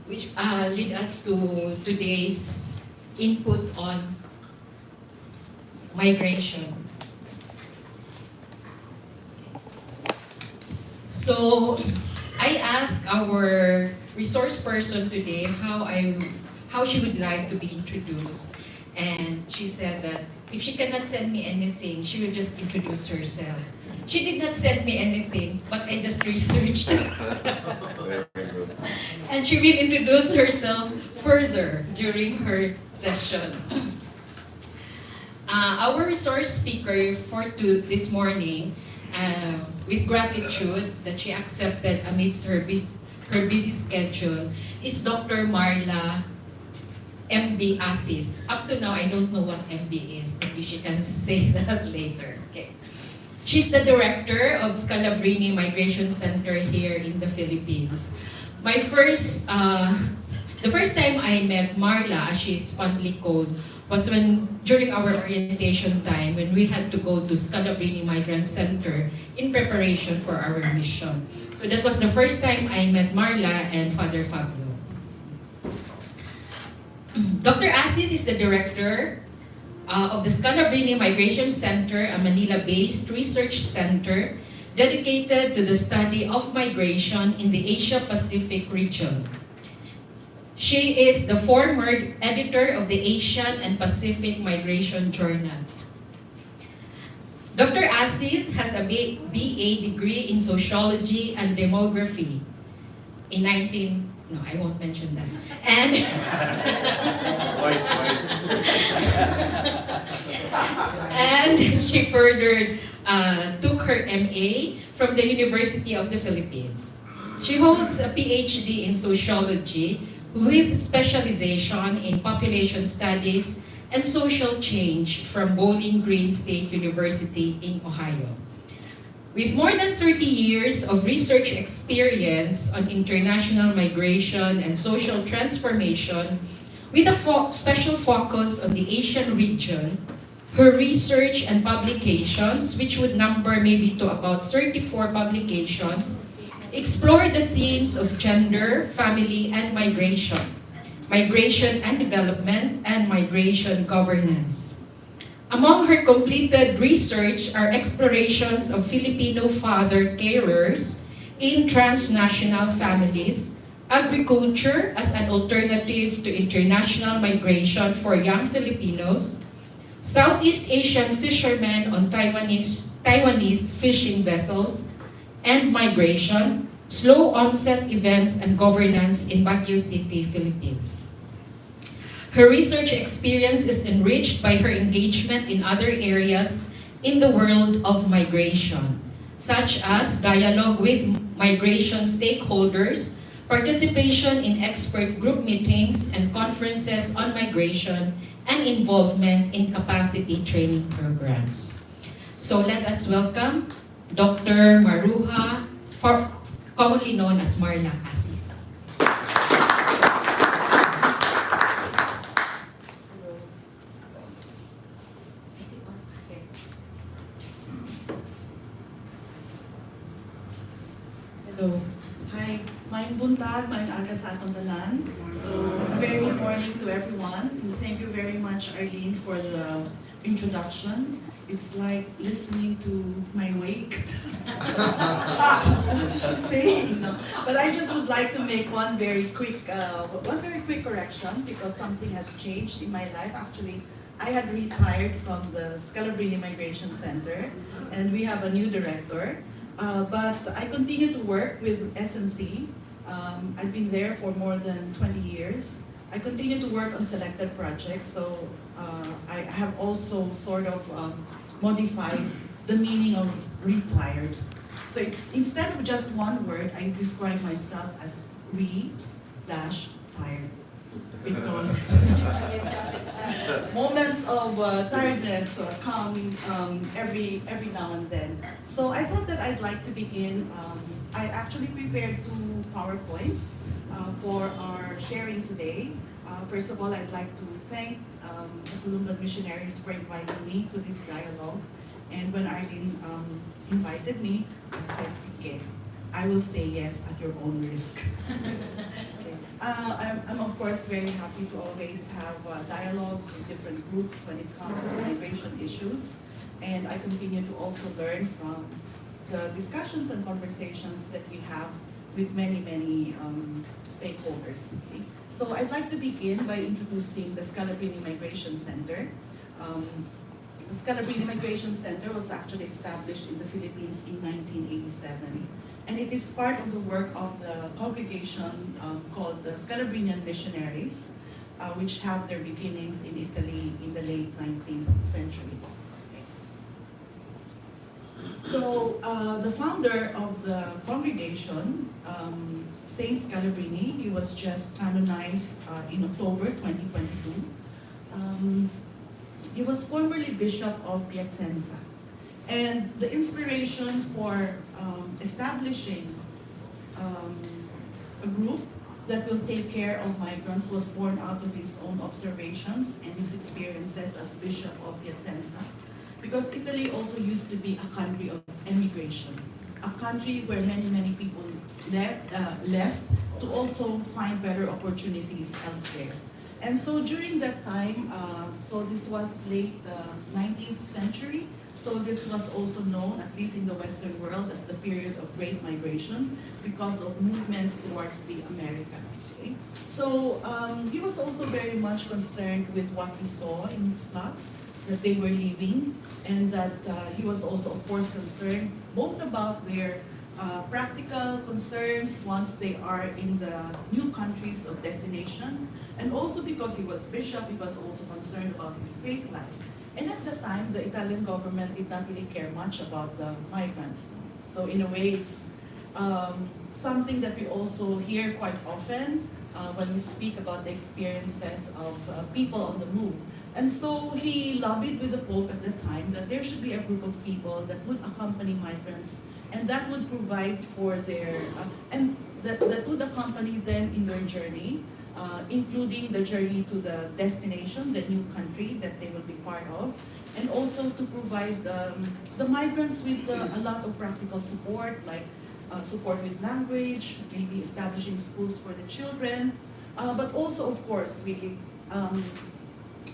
which lead us to today's input on migration. So I asked our resource person today how she would like to be introduced, and she said that if she cannot send me anything, she will just introduce herself. She did not send me anything, but I just researched Very good. and she will introduce herself further during her session. Our resource speaker for this morning, with gratitude that she accepted amidst her busy schedule, is Dr. Marla MB Asis. Up to now, I don't know what MB is. Maybe she can say that later. Okay. She's the director of Scalabrini Migration Center here in the Philippines. The first time I met Marla, as she is fondly called, was during our orientation time when we had to go to Scalabrini Migrant Center in preparation for our mission. So that was the first time I met Marla and Father Fabio. Dr. Asis is the director of the Scalabrini Migration Center, a Manila-based research center dedicated to the study of migration in the Asia-Pacific region. She is the former editor of the Asian and Pacific Migration Journal. Dr. Asis has a BA degree in Sociology and Demography in no, I won't mention that. And and she further took her MA from the University of the Philippines. She holds a PhD in Sociology with specialization in population studies and social change from Bowling Green State University in Ohio. With more than 30 years of research experience on international migration and social transformation, with a special focus on the Asian region, her research and publications, which would number maybe to about 34 publications, explore the themes of gender, family, and migration and development, and migration governance. Among her completed research are explorations of Filipino father carers in transnational families, agriculture as an alternative to international migration for young Filipinos, Southeast Asian fishermen on Taiwanese fishing vessels, and migration, slow onset events and governance in Baguio City, Philippines. Her research experience is enriched by her engagement in other areas in the world of migration, such as dialogue with migration stakeholders, participation in expert group meetings and conferences on migration, and involvement in capacity training programs. So let us welcome Dr. Maruja, commonly known as Marla Asis. Hello. Hi. Maayong buntag, maayong aga sa atong tanan. So, a very good morning to everyone. And thank you very much, Arlene, for the introduction. It's like listening to my wake. What did she say? No. But I just would like to make one very quick correction because something has changed in my life. Actually, I had retired from the Scalabrini Migration Center, and we have a new director. But I continue to work with SMC. I've been there for more than 20 years. I continue to work on selected projects, so I have also sort of modified the meaning of retired. So it's instead of just one word, I describe myself as tired. Because moments of tiredness come every now and then. So I thought that I'd like to begin. I actually prepared 2 PowerPoints for our sharing today. First of all, I'd like to thank the Columban Missionaries for inviting me to this dialogue. And when Arlene invited me, I said, "Sige, I will say yes at your own risk." Okay. I'm of course very happy to always have dialogues with different groups when it comes to migration issues. And I continue to also learn from the discussions and conversations that we have with many stakeholders. Okay? So I'd like to begin by introducing the Scalabrini Migration Center. Um, the Scalabrini Migration Center was actually established in the Philippines in 1987. And it is part of the work of the congregation called the Scalabrinian Missionaries, which have their beginnings in Italy in the late 19th century. So the founder of the congregation, Saint Scalabrini, he was just canonized in October 2022. He was formerly Bishop of Piacenza. And the inspiration for establishing a group that will take care of migrants was born out of his own observations and his experiences as Bishop of Piacenza. Because Italy also used to be a country of emigration, a country where many people left to also find better opportunities elsewhere. And so during that time, so this was late 19th century, so this was also known, at least in the Western world, as the period of Great Migration because of movements towards the Americas. Okay? So he was also very much concerned with what he saw in his flock, that they were leaving, and that he was also, of course, concerned both about their practical concerns once they are in the new countries of destination, and also because he was bishop, he was also concerned about his faith life. And at the time, the Italian government did not really care much about the migrants. So in a way, it's something that we also hear quite often when we speak about the experiences of people on the move. And so he lobbied with the Pope at the time that there should be a group of people that would accompany migrants and that would provide for their, and that would accompany them in their journey, including the journey to the destination, the new country that they will be part of, and also to provide the migrants with a lot of practical support, like support with language, maybe establishing schools for the children, but also, of course, really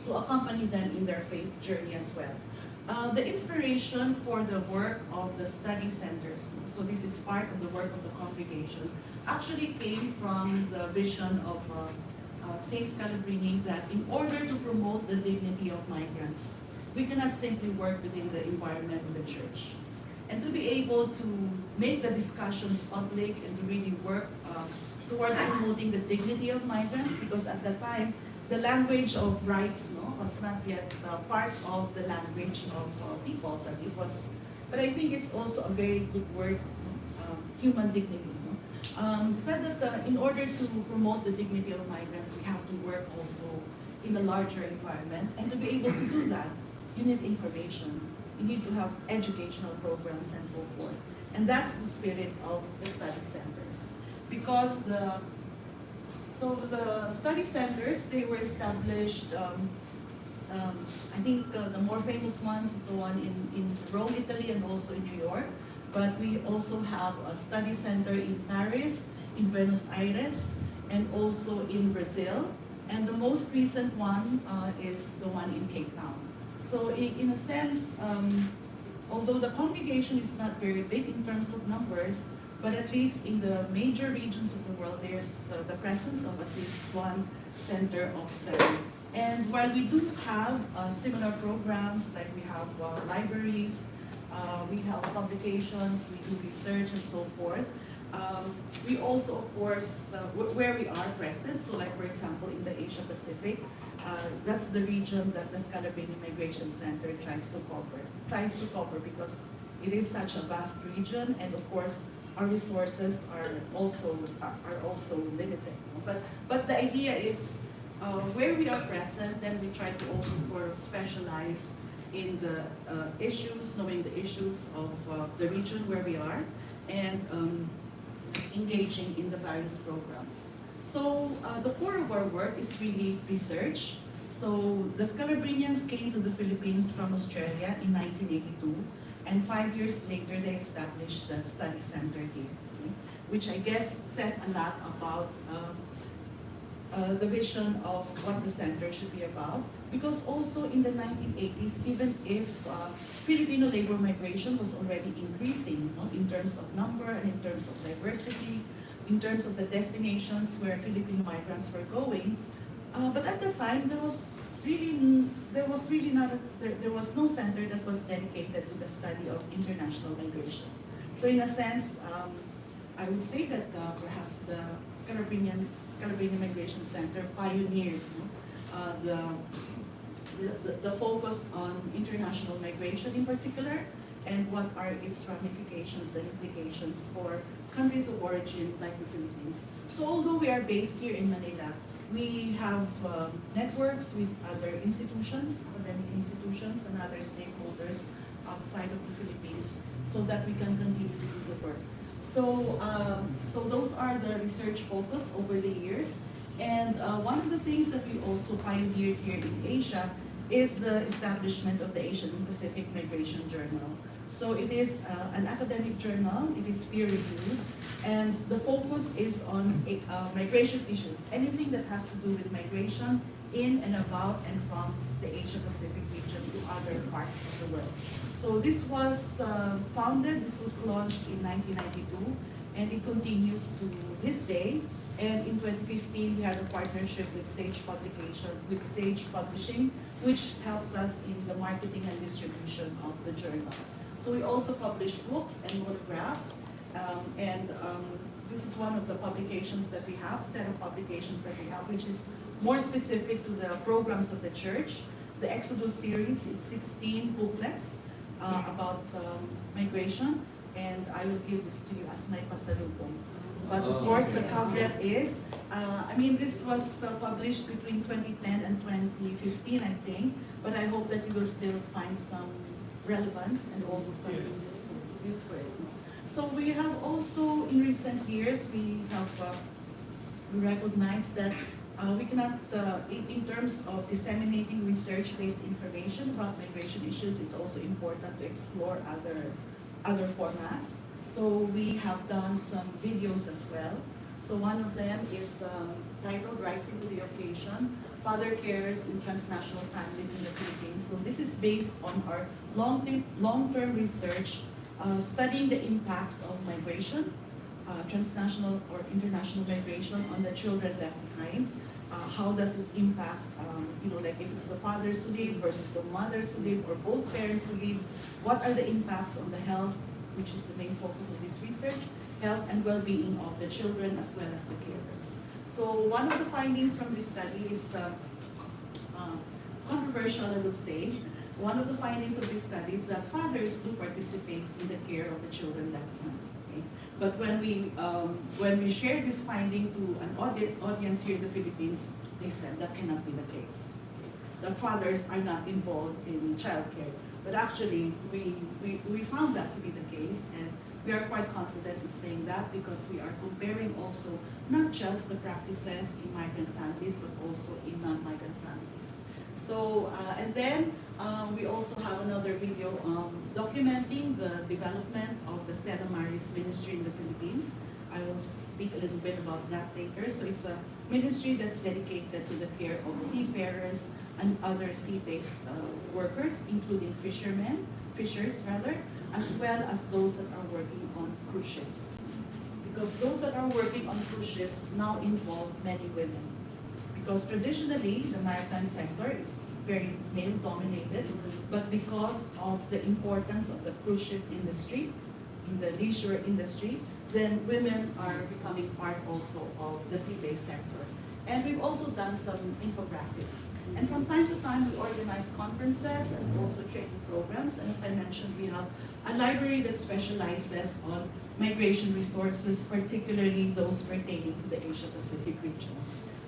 to accompany them in their faith journey as well. The inspiration for the work of the study centers, so this is part of the work of the congregation, actually came from the vision of Saint Scalabrini that in order to promote the dignity of migrants, we cannot simply work within the environment of the church. And to be able to make the discussions public and to really work towards promoting the dignity of migrants, because at that time, the language of rights was not yet part of the language of people, but it was, but I think it's also a very good word, human dignity. Said that in order to promote the dignity of migrants, we have to work also in a larger environment, and to be able to do that, you need information, you need to have educational programs and so forth. And that's the spirit of the study centers. Because the study centers, they were established, I think the more famous ones is the one in Rome, Italy, and also in New York. But we also have a study center in Paris, in Buenos Aires, and also in Brazil. And the most recent one is the one in Cape Town. So in a sense, although the congregation is not very big in terms of numbers, but at least in the major regions of the world, there's the presence of at least one center of study. And while we do have similar programs, like we have libraries, we have publications, we do research and so forth, we also, of course, where we are present, so like for example in the Asia Pacific, that's the region that the Scalabrini Migration Center tries to cover because it is such a vast region, and of course our resources are also limited. But the idea is where we are present, then we try to also sort of specialize in the issues, knowing the issues of the region where we are, and engaging in the various programs. So the core of our work is really research. So the Scalabrinians came to the Philippines from Australia in 1982, and 5 years later they established the study center here, okay? Which I guess says a lot about the vision of what the center should be about. Because also in the 1980s, even if Filipino labor migration was already increasing, no, in terms of number and in terms of diversity, in terms of the destinations where Filipino migrants were going, but at that time there was really not there was no center that was dedicated to the study of international migration. So in a sense, I would say that perhaps the Scalabrinian Migration Center pioneered, the focus on international migration in particular, and what are its ramifications and implications for countries of origin like the Philippines. So although we are based here in Manila, we have networks with other institutions, academic institutions, and other stakeholders outside of the Philippines so that we can continue to do the work. So those are the research focus over the years. And one of the things that we also pioneered here in Asia is the establishment of the Asian Pacific Migration Journal. So it is an academic journal, it is peer-reviewed, and the focus is on migration issues, anything that has to do with migration in and about and from the Asia-Pacific region to other parts of the world. So this was this was launched in 1992, and it continues to this day. And in 2015, we had a partnership with Sage Publishing, which helps us in the marketing and distribution of the journal. So we also publish books and monographs, this is one of the publications that we have, set of publications that we have, which is more specific to the programs of the church. The Exodus series, it's 16 booklets about migration, and I will give this to you as my pasalubong. But of course, the caveat is, this was published between 2010 and 2015, I think, but I hope that you will still find some relevance and also some use for it. So we have also, in recent years, we recognized that we cannot, in terms of disseminating research-based information about migration issues, it's also important to explore other formats. So we have done some videos as well. So one of them is titled Rising to the Occasion, Father Cares in Transnational Families in the Philippines. So this is based on our long-term research studying the impacts of migration, transnational or international migration on the children left behind. How does it impact, like if it's the fathers who leave versus the mothers who leave or both parents who leave, what are the impacts on the health, which is the main focus of this research, health and well-being of the children as well as the carers. So one of the findings from this study is controversial, I would say. One of the findings of this study is that fathers do participate in the care of the children left behind. Okay? But when we shared this finding to an audience here in the Philippines, they said that cannot be the case. The fathers are not involved in childcare. But actually, we found that to be the case, and we are quite confident in saying that because we are comparing also not just the practices in migrant families, but also in non-migrant families. So, and then we also have another video documenting the development of the Stella Maris ministry in the Philippines. I will speak a little bit about that later. So it's a ministry that's dedicated to the care of seafarers and other sea-based workers, including fishers, as well as those that are working on cruise ships. Because those that are working on cruise ships now involve many women. Because traditionally, the maritime sector is very male-dominated, but because of the importance of the cruise ship industry, in the leisure industry, then women are becoming part also of the sea-based sector. And we've also done some infographics. And from time to time, we organize conferences and also training programs. And as I mentioned, we have a library that specializes on migration resources, particularly those pertaining to the Asia-Pacific region.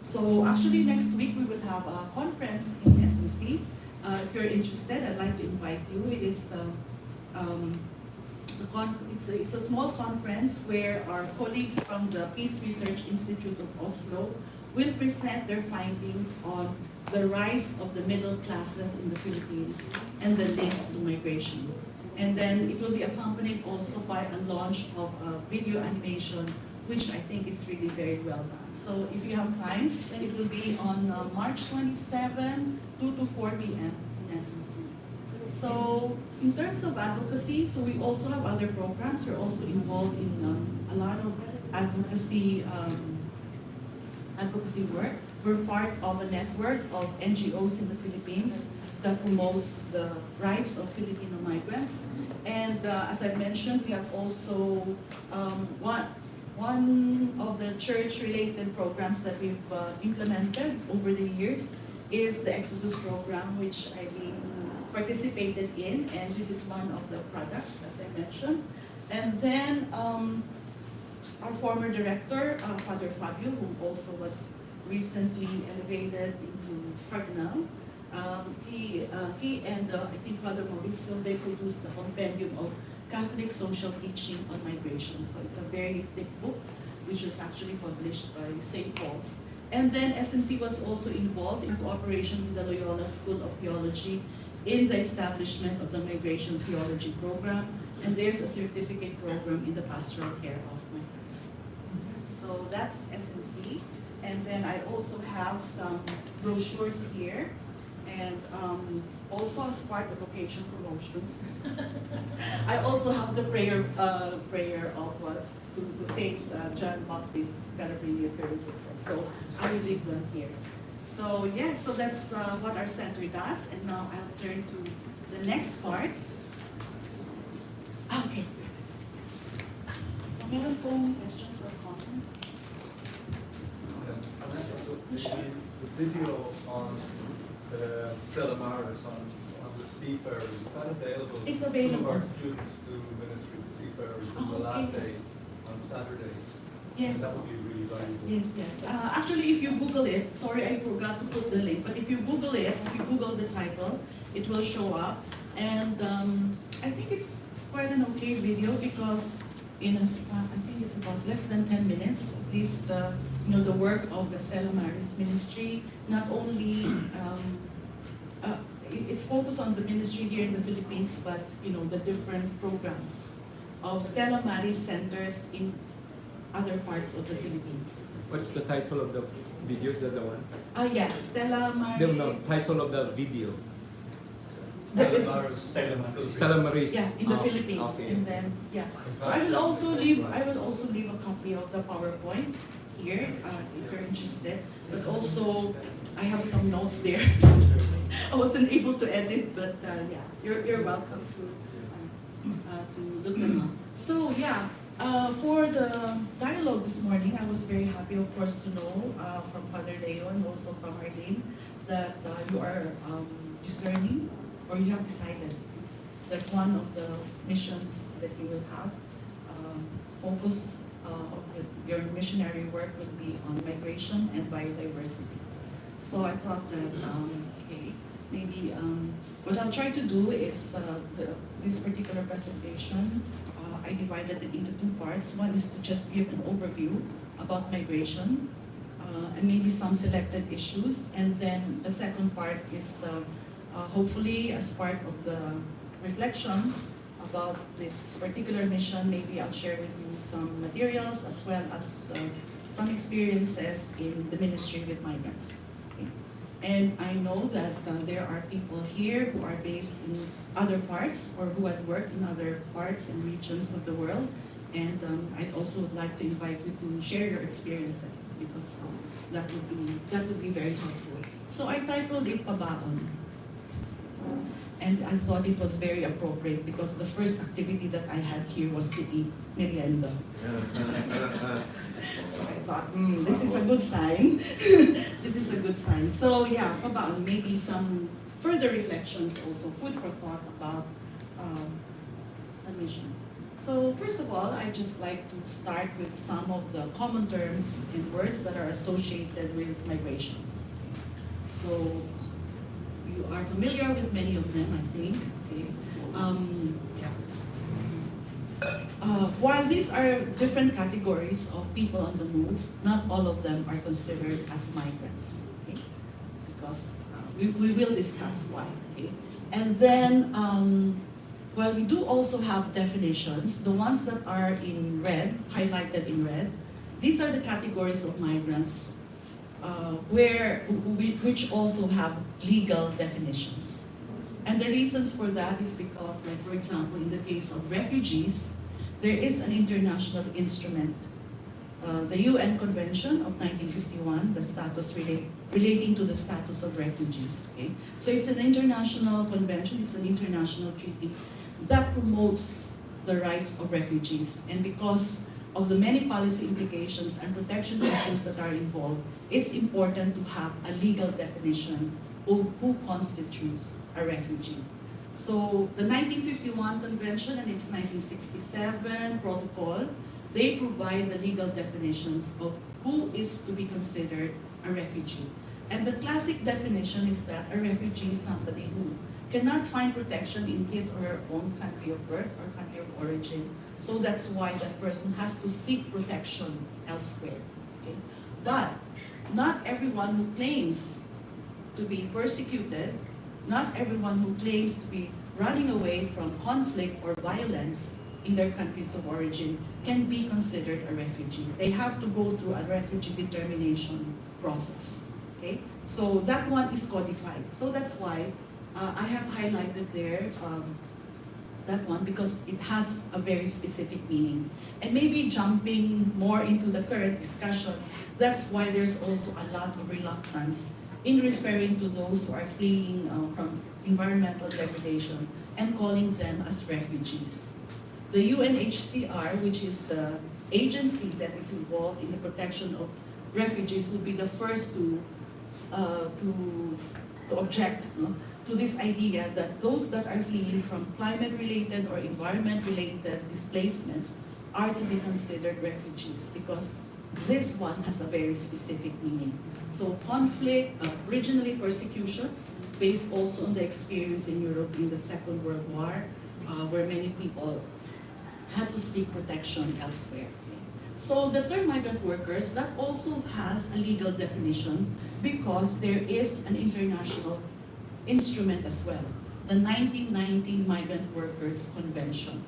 So actually next week, we will have a conference in SMC. If you're interested, I'd like to invite you. It is it's a small conference where our colleagues from the Peace Research Institute of Oslo will present their findings on the rise of the middle classes in the Philippines and the links to migration. And then it will be accompanied also by a launch of a video animation which I think is really very well done. So if you have time, it will be on March 27, 2 to 4 p.m. in SMC. So in terms of advocacy, so we also have other programs. We're also involved in a lot of advocacy advocacy work. We're part of a network of NGOs in the Philippines that promotes the rights of Filipino migrants. And as I mentioned, we have also one of the church-related programs that we've implemented over the years is the Exodus program, which I participated in, and this is one of the products, as I mentioned. And then our former director, Father Fabio, who also was recently elevated into cardinal, he and I think Father Maurizio, they produced the compendium of Catholic social teaching on migration. So it's a very thick book, which was actually published by St. Paul's. And then SMC was also involved in cooperation with the Loyola School of Theology in the establishment of the Migration Theology Program, and there's a certificate program in the pastoral care of migrants. So that's SMC. And then I also have some brochures here, and also as part of occasion promotion, I also have the prayer of us to Saint John Baptist Scalabrini Aperitif. So I will leave them here. So yeah, so that's what our center does, and now I'll turn to the next part. Okay. So meron pong questions or comments? The video on the Stella Maris on the seafarers, is that available? It's available. Some of our students do ministry to seafarers on the last day on Saturdays. Yes. And that would be really valuable. Yes, yes. Actually, if you Google it, sorry, I forgot to put the link, but if you Google it, if you Google the title, it will show up. And I think it's quite an okay video because in a span, I think it's about less than 10 minutes, at least, the work of the Stella Maris ministry, not only, it's focused on the ministry here in the Philippines, but, the different programs of Stella Maris centers in other parts of the Philippines. What's the title of the video? Is that the one? Yeah, Stella Maris. No, title of the video. Stella Maris. Yeah, in the Philippines, okay. and then So I will also leave a copy of the PowerPoint here if you're interested. But also, I have some notes there. I wasn't able to edit, but you're welcome to look them up. So yeah, for the dialogue this morning, I was very happy, of course, to know from Father Leo and also from Arlene that you are discerning, or you have decided that one of the missions that you will have, focus of your missionary work will be on migration and biodiversity. So I thought that, maybe what I'll try to do is this particular presentation, I divided it into two parts. One is to just give an overview about migration and maybe some selected issues. And then the second part is hopefully as part of the reflection about this particular mission, maybe I'll share with you some materials as well as some experiences in the ministry with migrants. Okay. And I know that there are people here who are based in other parts or who have worked in other parts and regions of the world. And I'd also like to invite you to share your experiences because that would be very helpful. So I titled it Pabaon. And I thought it was very appropriate because the first activity that I had here was to eat merienda. So I thought, this is a good sign. This is a good sign. So yeah, Pabaon, maybe some further reflections also, food for thought about the mission. So first of all, I'd just like to start with some of the common terms and words that are associated with migration. So you are familiar with many of them, I think. Okay. While these are different categories of people on the move, not all of them are considered as migrants. Okay? Because we will discuss why. Okay? And then, while we do also have definitions, the ones that are in red, highlighted in red, these are the categories of migrants which also have legal definitions. And the reasons for that is because, like for example, in the case of refugees, there is an international instrument, the UN Convention of 1951, the status relating to the status of refugees. Okay? So it's an international convention, it's an international treaty that promotes the rights of refugees. And because of the many policy implications and protection issues that are involved, it's important to have a legal definition of who constitutes a refugee. So the 1951 Convention and its 1967 Protocol, they provide the legal definitions of who is to be considered a refugee. And the classic definition is that a refugee is somebody who cannot find protection in his or her own country of birth or country of origin. So that's why that person has to seek protection elsewhere. Okay? But not everyone who claims to be persecuted, not everyone who claims to be running away from conflict or violence in their countries of origin can be considered a refugee. They have to go through a refugee determination process. Okay? So that one is codified. So that's why I have highlighted there that one, because it has a very specific meaning. And maybe jumping more into the current discussion, that's why there's also a lot of reluctance in referring to those who are fleeing from environmental degradation and calling them as refugees. The UNHCR, which is the agency that is involved in the protection of refugees, would be the first to object to this idea that those that are fleeing from climate-related or environment-related displacements are to be considered refugees, because this one has a very specific meaning. So conflict, originally persecution, based also on the experience in Europe in the Second World War, where many people had to seek protection elsewhere. So the term migrant workers, that also has a legal definition because there is an international instrument as well, the 1990 Migrant Workers Convention.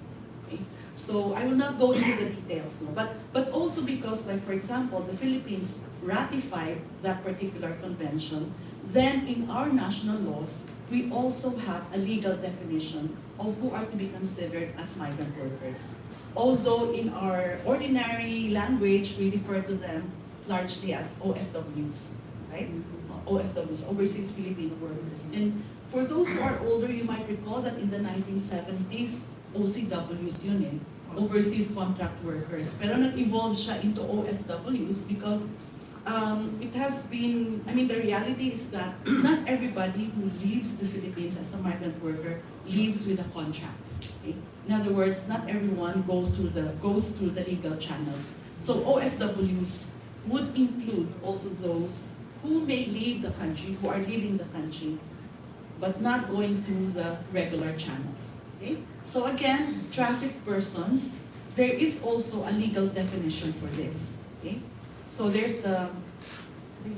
Okay? So I will not go into the details, no? but also because, like for example, the Philippines ratified that particular convention, then in our national laws, we also have a legal definition of who are to be considered as migrant workers. Although in our ordinary language, we refer to them largely as OFWs, right? OFWs, Overseas Filipino Workers. And for those who are older, you might recall that in the 1970s, OCWs yun eh, Overseas Contract Workers. Pero nag-evolve siya into OFWs because it has been, the reality is that not everybody who leaves the Philippines as a migrant worker leaves with a contract. Okay? In other words, not everyone goes through the legal channels. So OFWs would include also those who may leave the country, who are leaving the country, but not going through the regular channels. Okay? So again, trafficked persons, there is also a legal definition for this. Okay? So there's the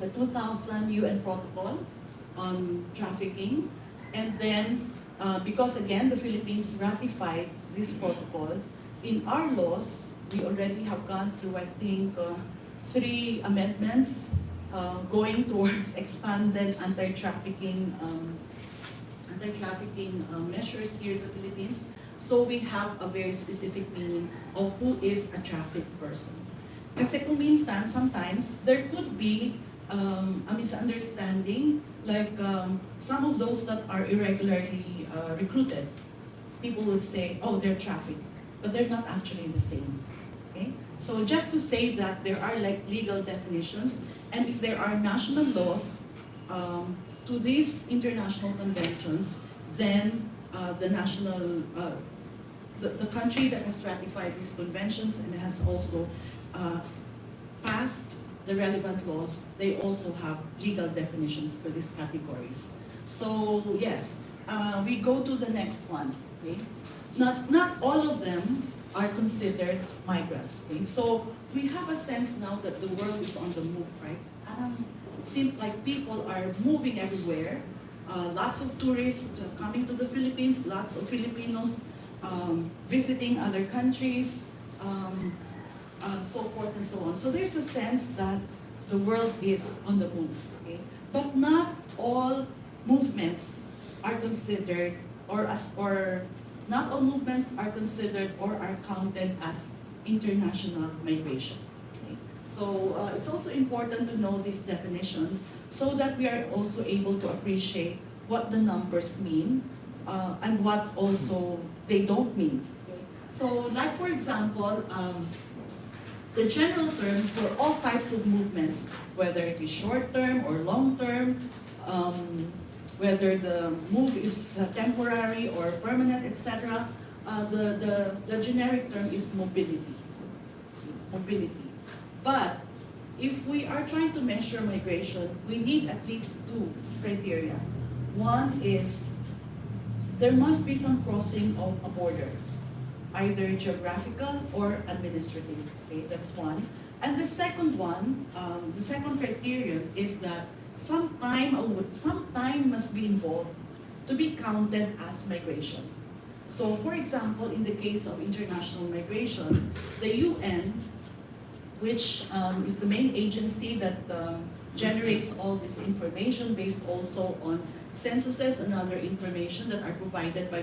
2000 UN Protocol on trafficking, and then because again the Philippines ratified this protocol, in our laws we already have gone through, I think, 3 amendments going towards expanded anti-trafficking measures here in the Philippines. So we have a very specific meaning of who is a trafficked person. Kasi kung minsan, sometimes, there could be a misunderstanding, like some of those that are irregularly recruited. People would say, oh, they're trafficked, but they're not actually the same. Okay? So just to say that there are like legal definitions, and if there are national laws to these international conventions, then the country that has ratified these conventions and has also passed the relevant laws, they also have legal definitions for these categories. So yes, we go to the next one. Okay? Not all of them are considered migrants. Okay? So we have a sense now that the world is on the move, right? It seems like people are moving everywhere. Lots of tourists coming to the Philippines, lots of Filipinos visiting other countries. so forth and so on. So there's a sense that the world is on the move, okay? But not all movements are considered or not all movements are considered or are counted as international migration. Okay? So it's also important to know these definitions so that we are also able to appreciate what the numbers mean and what also they don't mean. Okay? So like for example, the general term for all types of movements, whether it is short-term or long-term, whether the move is temporary or permanent, etc., the generic term is mobility. Mobility. But if we are trying to measure migration, we need at least two criteria. One is there must be some crossing of a border, either geographical or administrative. Okay, that's one. And the second one, the second criterion is that some time must be involved to be counted as migration. So for example, in the case of international migration, the UN, which is the main agency that generates all this information based also on censuses and other information that are provided by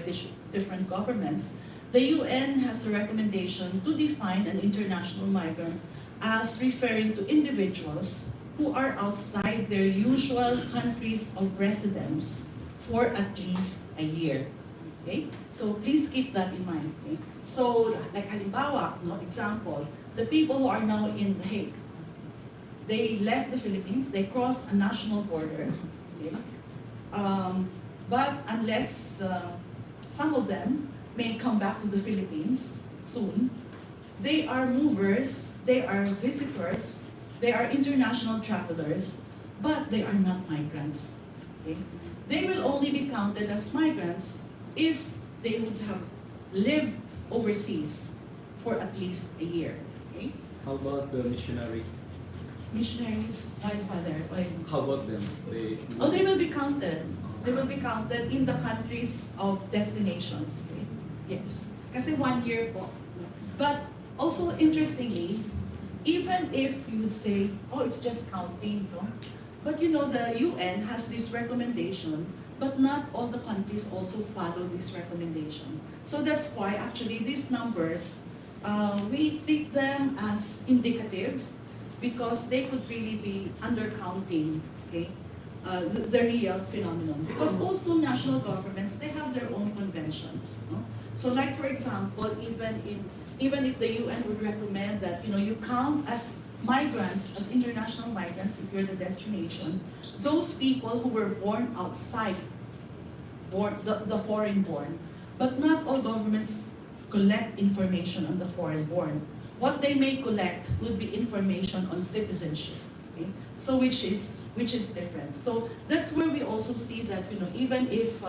different governments, the UN has a recommendation to define an international migrant as referring to individuals who are outside their usual countries of residence for at least a year. Okay? So please keep that in mind. Okay? So like halimbawa, no, example, the people who are now in The Hague, they left the Philippines, they crossed a national border, okay? But unless some of them may come back to the Philippines soon, they are movers, they are visitors, they are international travelers, but they are not migrants. Okay? They will only be counted as migrants if they would have lived overseas for at least a year. Okay? How about the missionaries? Missionaries, why father? Why? How about them? They will be counted. They will be counted in the countries of destination. Okay? Yes. Kasi 1 year po. But also interestingly, even if you would say, oh, it's just counting, no? But you know, the UN has this recommendation, but not all the countries also follow this recommendation. So that's why actually these numbers, we pick them as indicative because they could really be undercounting, okay, the real phenomenon. Because also national governments, they have their own conventions. No? So like for example, even if the UN would recommend that you count as migrants, as international migrants, if you're the destination, those people who were born outside, the foreign born. But not all governments collect information on the foreign born. What they may collect would be information on citizenship. Okay? So which is different. So that's where we also see that even if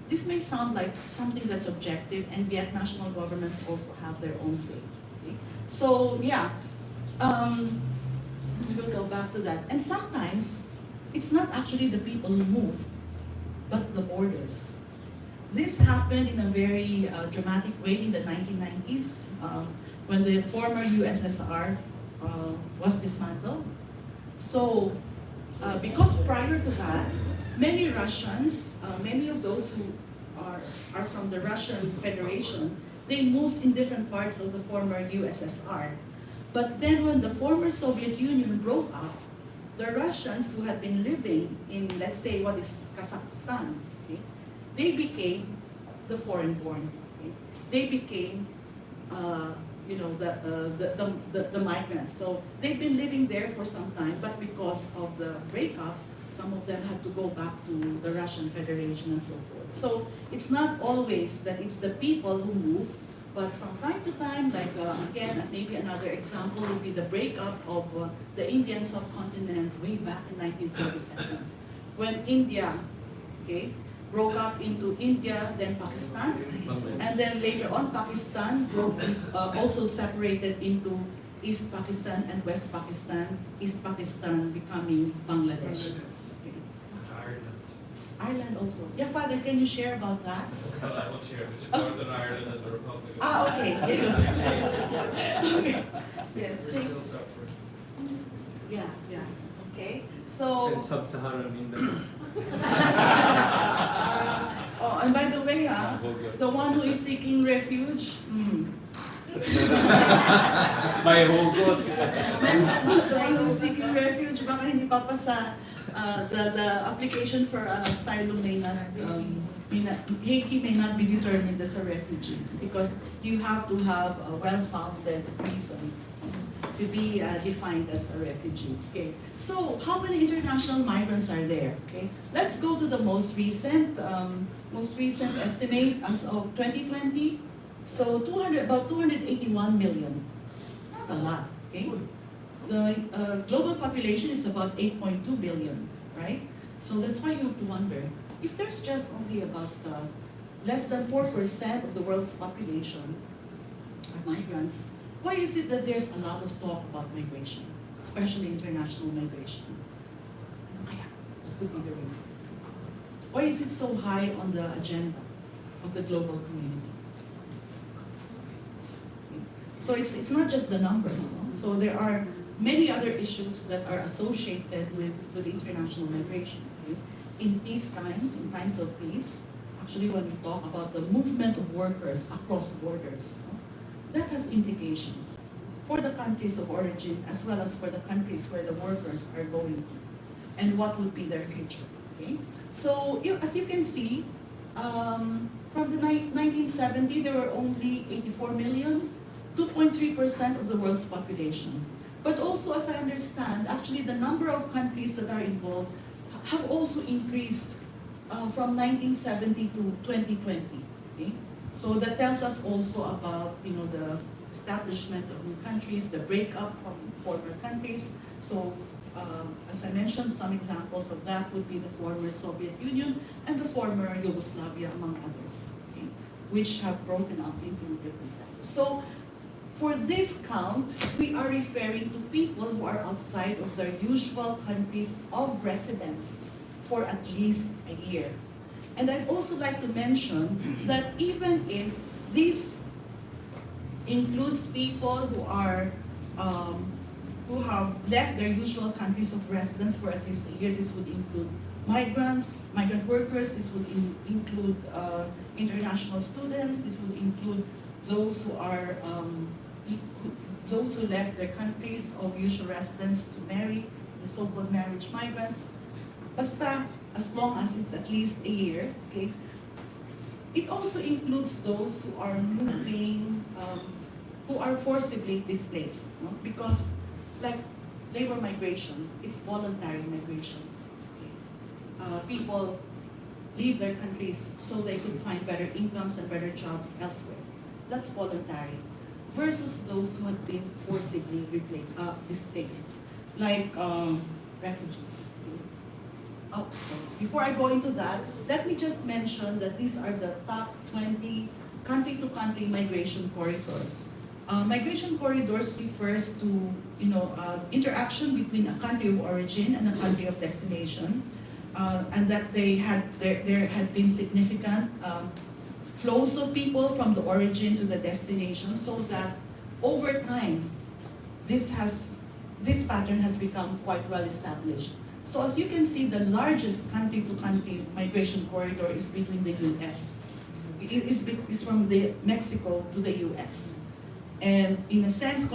this may sound like something that's objective, and yet national governments also have their own say. Okay? So yeah, we will go back to that. And sometimes it's not actually the people who move, but the borders. This happened in a very dramatic way in the 1990s when the former USSR was dismantled. So because prior to that, many Russians, many of those who are from the Russian Federation, they moved in different parts of the former USSR. But then when the former Soviet Union broke up, the Russians who had been living in, let's say, what is Kazakhstan, okay, they became the foreign born. Okay? They became, the migrants. So they've been living there for some time, but because of the breakup, some of them had to go back to the Russian Federation and so forth. So it's not always that it's the people who move, but from time to time, like again, maybe another example would be the breakup of the Indian subcontinent way back in 1947, when India, okay, broke up into India, then Pakistan, and then later on Pakistan also separated into East Pakistan and West Pakistan, East Pakistan becoming Bangladesh. Okay. Ireland also. Yeah, Father, can you share about that? Well, I will share, which is Northern Ireland and the Republic of Ah, okay. Okay. Yes. We're still suffering. Yeah, yeah. Okay. And So, Sub-Saharan Mindanao. oh, and by the way, Hugot. the one who is seeking refuge, May hugot. the one who is seeking refuge, baka hindi papasa the application for asylum may not, he may not be determined as a refugee because you have to have a well-founded reason to be defined as a refugee. Okay, so how many international migrants are there? Okay, let's go to the most recent estimate as of 2020. So about 281 million, not a lot. Okay, the global population is about 8.2 billion, right? So that's why you have to wonder if there's just only about less than 4% of the world's population are migrants. Why is it that there's a lot of talk about migration, especially international migration? Kaya, what could be the reason? Why is it so high on the agenda of the global community? So it's not just the numbers. No? So there are many other issues that are associated with international migration. Okay? In peace times, in times of peace, actually when we talk about the movement of workers across borders, no? That has implications for the countries of origin as well as for the countries where the workers are going to, and what would be their future. Okay? So as you can see, from the 1970, there were only 84 million, 2.3% of the world's population. But also, as I understand, actually the number of countries that are involved have also increased from 1970 to 2020. Okay? So that tells us also about the establishment of new countries, the breakup from former countries. So as I mentioned, some examples of that would be the former Soviet Union and the former Yugoslavia, among others, okay, which have broken up into different sectors. So for this count, we are referring to people who are outside of their usual countries of residence for at least a year. And I'd also like to mention that even if this includes people who have left their usual countries of residence for at least a year, this would include migrants, migrant workers, this would include international students, this would include those who are those who left their countries of usual residence to marry, the so-called marriage migrants. Basta, as long as it's at least a year, okay? It also includes those who are moving, who are forcibly displaced, no? Because like labor migration, it's voluntary migration. Okay? People leave their countries so they could find better incomes and better jobs elsewhere. That's voluntary. Versus those who have been forcibly displaced, like refugees. Oh, so before I go into that, let me just mention that these are the top 20 country-to-country migration corridors. Migration corridors refers to interaction between a country of origin and a country of destination, and that there had been significant flows of people from the origin to the destination, so that over time, this pattern has become quite well established. So as you can see, the largest country-to-country migration corridor is between the U.S. It's from Mexico to the U.S. And in a sense,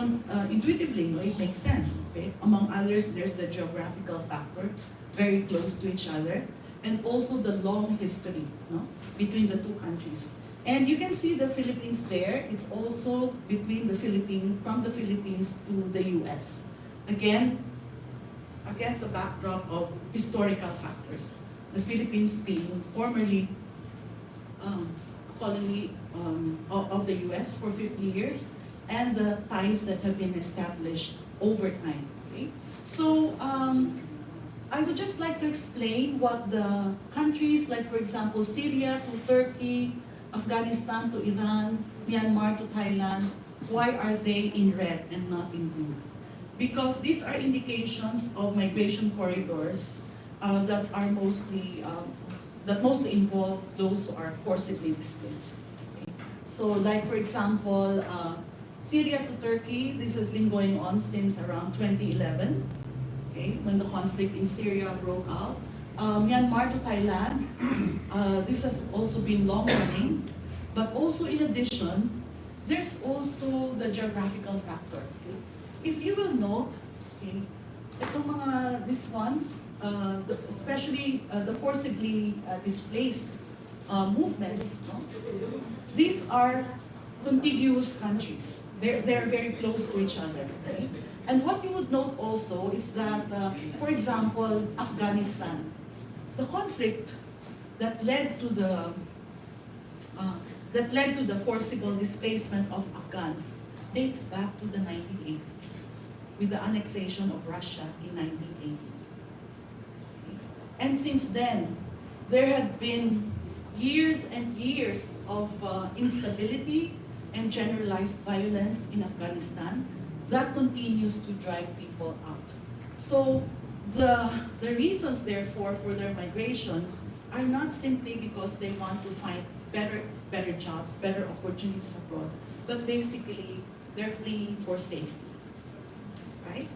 intuitively, it makes sense. Okay? Among others, there's the geographical factor, very close to each other, and also the long history between the two countries. And you can see the Philippines there. It's also between the Philippines, from the Philippines to the U.S. Again, against the backdrop of historical factors. The Philippines being formerly colony of the U.S. for 50 years, and the ties that have been established over time. Okay? So I would just like to explain what the countries, like for example, Syria to Turkey, Afghanistan to Iran, Myanmar to Thailand, why are they in red and not in blue? Because these are indications of migration corridors that are mostly that mostly involve those who are forcibly displaced. Okay? So like for example, Syria to Turkey, this has been going on since around 2011, okay, when the conflict in Syria broke out. Myanmar to Thailand, this has also been long running, but also in addition, there's also the geographical factor. Okay? If you will note, okay, itong mga, these ones, especially the forcibly displaced movements, no? These are contiguous countries. They're very close to each other. Okay? And what you would note also is that, for example, Afghanistan, the conflict that led to the forcible displacement of Afghans dates back to the 1980s with the annexation of Russia in 1980. And since then, there have been years and years of instability and generalized violence in Afghanistan that continues to drive people out. So the reasons, therefore, for their migration are not simply because they want to find better jobs, better opportunities abroad, but basically they're fleeing for safety, right?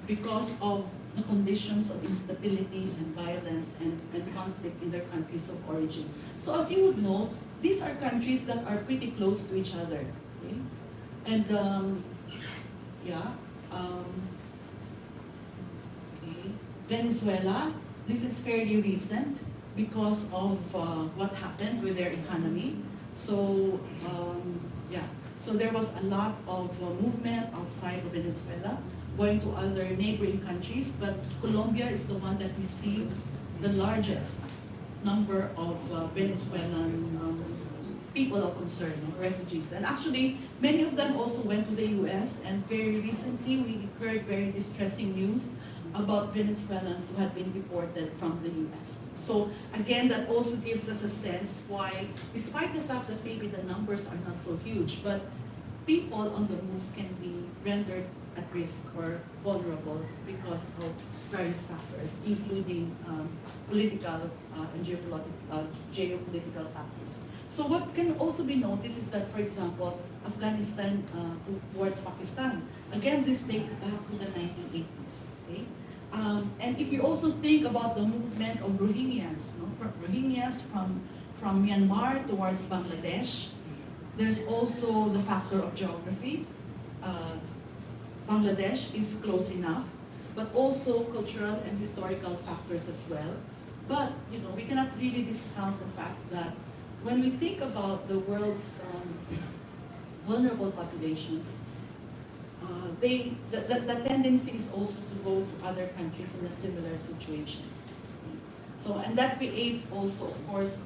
Because of the conditions of instability and violence and conflict in their countries of origin. So as you would know, these are countries that are pretty close to each other. Okay? And Venezuela, this is fairly recent because of what happened with their economy. So so there was a lot of movement outside of Venezuela, going to other neighboring countries, but Colombia is the one that receives the largest number of Venezuelan people of concern, refugees. And actually, many of them also went to the US, and very recently we heard very distressing news about Venezuelans who had been deported from the US. So again, that also gives us a sense why, despite the fact that maybe the numbers are not so huge, but people on the move can be rendered at risk or vulnerable because of various factors, including political and geopolitical factors. So what can also be noticed is that, for example, Afghanistan towards Pakistan, again, this dates back to the 1980s. Okay? And if you also think about the movement of Rohingyas, no? Rohingyas from Myanmar towards Bangladesh, there's also the factor of geography. Bangladesh is close enough, but also cultural and historical factors as well. But we cannot really discount the fact that when we think about the world's vulnerable populations, the tendency is also to go to other countries in a similar situation. So, and that creates also, of course,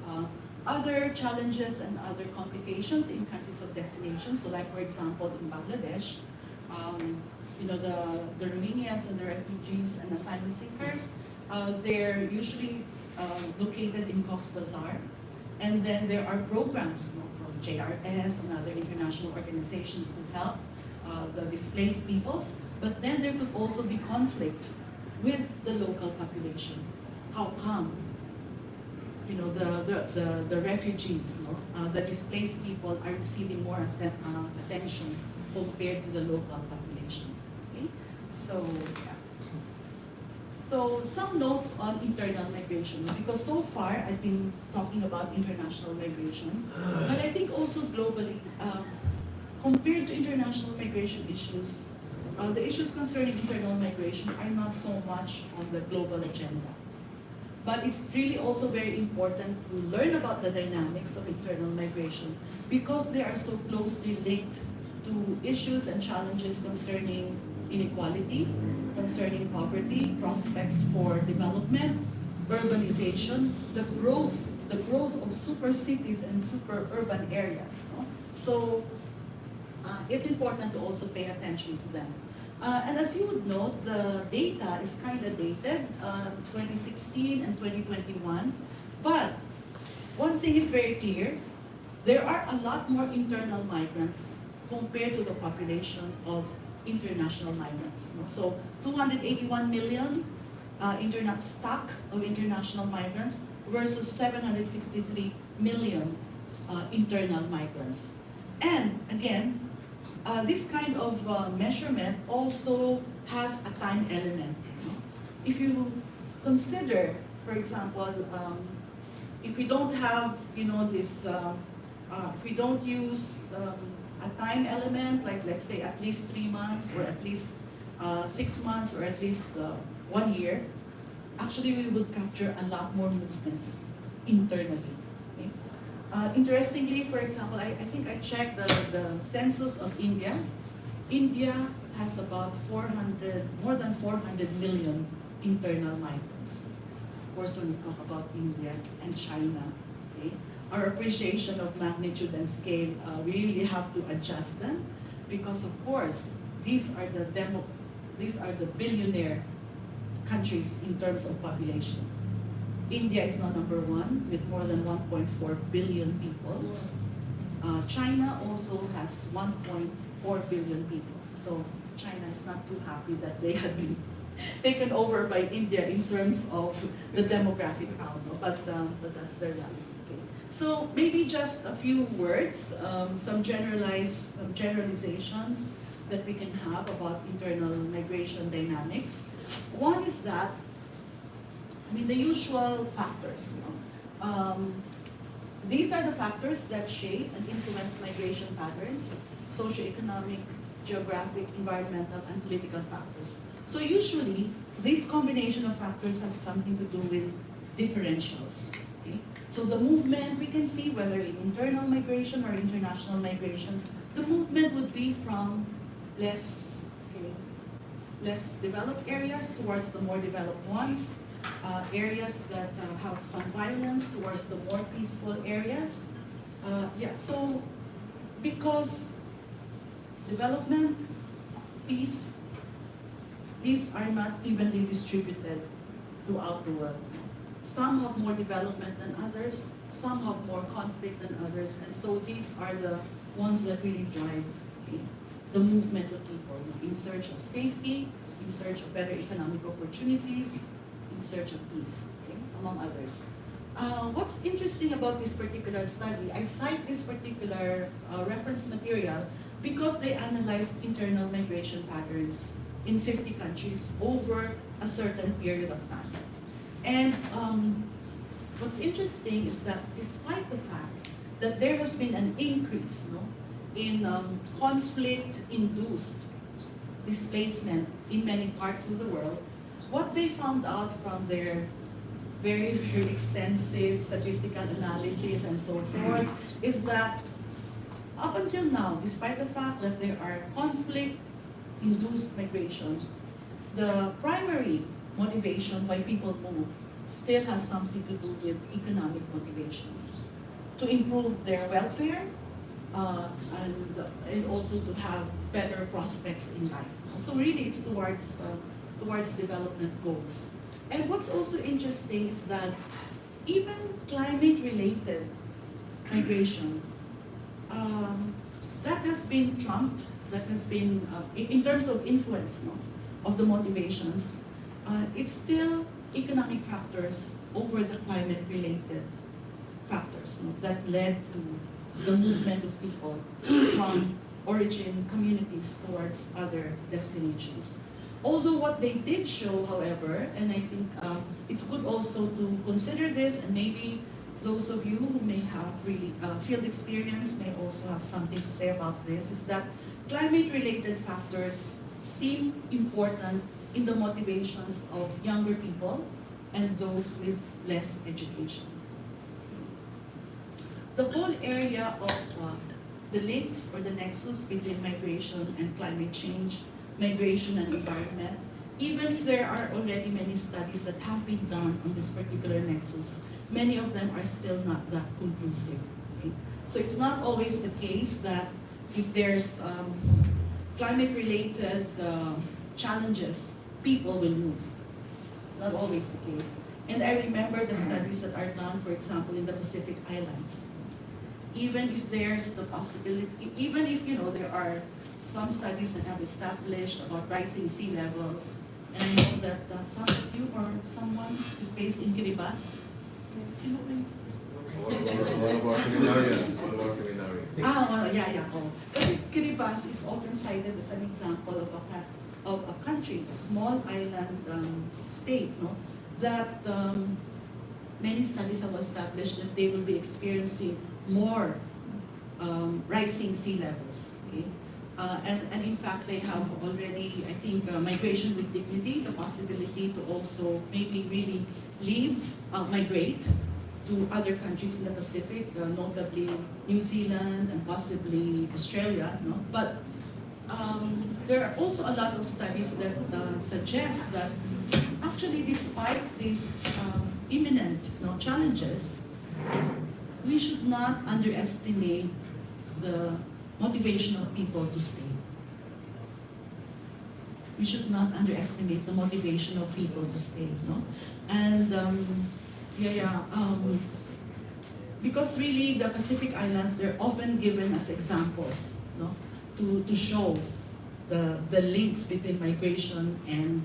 other challenges and other complications in countries of destination. So like, for example, in Bangladesh, the Rohingyas and the refugees and asylum seekers, they're usually located in Cox's Bazar. And then there are programs from JRS and other international organizations to help the displaced peoples. But then there could also be conflict with the local population. How come? The refugees, the displaced people are receiving more attention compared to the local population. Okay? So some notes on internal migration, because so far I've been talking about international migration, but I think also globally, compared to international migration issues, the issues concerning internal migration are not so much on the global agenda. But it's really also very important to learn about the dynamics of internal migration because they are so closely linked to issues and challenges concerning inequality, concerning poverty, prospects for development, urbanization, the growth of super cities and super urban areas. No? So it's important to also pay attention to them. And as you would note, the data is kind of dated, 2016 and 2021. But one thing is very clear, there are a lot more internal migrants compared to the population of international migrants. So 281 million stock of international migrants versus 763 million internal migrants. And again, this kind of measurement also has a time element. If you consider, for example, if we don't have, this, if we don't use a time element, like let's say at least 3 months, or at least 6 months, or at least 1 year, actually we would capture a lot more movements internally. Okay? Interestingly, for example, I think I checked the census of India. India has about more than 400 million internal migrants. Of course, when we talk about India and China, okay, our appreciation of magnitude and scale, we really have to adjust them, because of course, these are the billionaire countries in terms of population. India is now number 1 with more than 1.4 billion people. China also has 1.4 billion people. So China is not too happy that they have been taken over by India in terms of the demographic count, but that's their reality. Okay. So maybe just a few words, some generalizations that we can have about internal migration dynamics. One is that, the usual factors. These are the factors that shape and influence migration patterns: socioeconomic, geographic, environmental, and political factors. So usually, this combination of factors have something to do with differentials. Okay? So the movement, we can see whether in internal migration or international migration, the movement would be from less developed areas towards the more developed ones, areas that have some violence towards the more peaceful areas. So because development, peace, these are not evenly distributed throughout the world. Some have more development than others, some have more conflict than others, and so these are the ones that really drive the movement of people in search of safety, in search of better economic opportunities, in search of peace, among others. What's interesting about this particular study, I cite this particular reference material because they analyzed internal migration patterns in 50 countries over a certain period of time. And what's interesting is that despite the fact that there has been an increase in conflict-induced displacement in many parts of the world, what they found out from their very, very extensive statistical analysis and so forth is that up until now, despite the fact that there are conflict-induced migration, the primary motivation why people move still has something to do with economic motivations, to improve their welfare and also to have better prospects in life. So really, it's towards development goals. And what's also interesting is that even climate-related migration, that has been trumped, that has been, in terms of influence of the motivations, it's still economic factors over the climate-related factors that led to the movement of people from origin communities towards other destinations. Although what they did show, however, and I think it's good also to consider this, and maybe those of you who may have really field experience may also have something to say about this, is that climate-related factors seem important in the motivations of younger people and those with less education. The whole area of the links or the nexus between migration and climate change, migration and environment, even if there are already many studies that have been done on this particular nexus, many of them are still not that conclusive. Okay? So it's not always the case that if there's climate-related challenges, people will move. It's not always the case. And I remember the studies that are done, for example, in the Pacific Islands. Even if there's the possibility, even if there are some studies that have established about rising sea levels, and I know that some of you or someone is based in Kiribati. Sino ba yun? One of our seminary. Well, yeah. Oh. Kasi Kiribati is often cited as an example of a country, a small island state, no? That many studies have established that they will be experiencing more rising sea levels. Okay? And in fact, they have already, I think, migration with dignity, the possibility to also maybe really migrate to other countries in the Pacific, notably New Zealand and possibly Australia. No? But there are also a lot of studies that suggest that actually, despite these imminent challenges, we should not underestimate the motivation of people to stay. We should not underestimate the motivation of people to stay, no? And because really the Pacific Islands, they're often given as examples, no, to show the links between migration and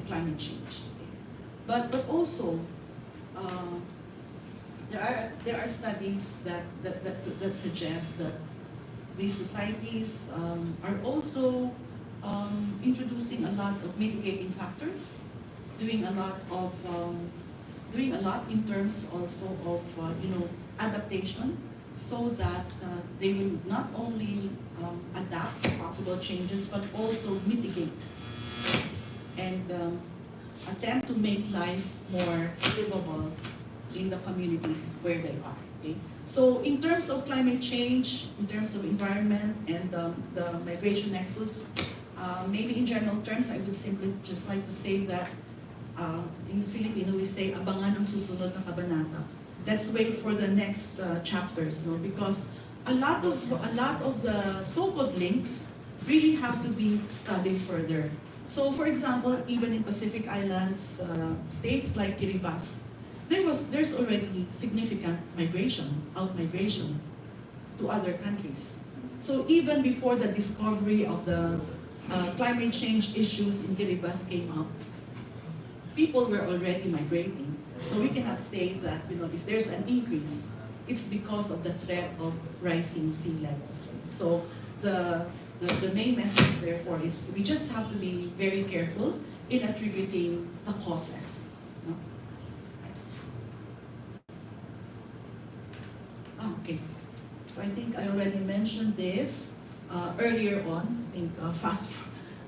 climate change. But also there are studies that suggest that these societies are also introducing a lot of mitigating factors, doing a lot in terms also of adaptation, so that they will not only adapt to possible changes but also mitigate and attempt to make life more livable in the communities where they are. Okay? So in terms of climate change, in terms of environment and the migration nexus, maybe in general terms, I would simply just like to say that in Filipino we say, abangan ang susunod na kabanata. Let's wait for the next chapters, no? Because a lot of the so-called links really have to be studied further. So for example, even in Pacific Islands, states like Kiribati, there's already significant out-migration to other countries. So even before the discovery of the climate change issues in Kiribati came up, people were already migrating. So we cannot say that if there's an increase, it's because of the threat of rising sea levels. So the main message therefore is we just have to be very careful in attributing the causes. No? Okay, so I think I already mentioned this earlier on. I think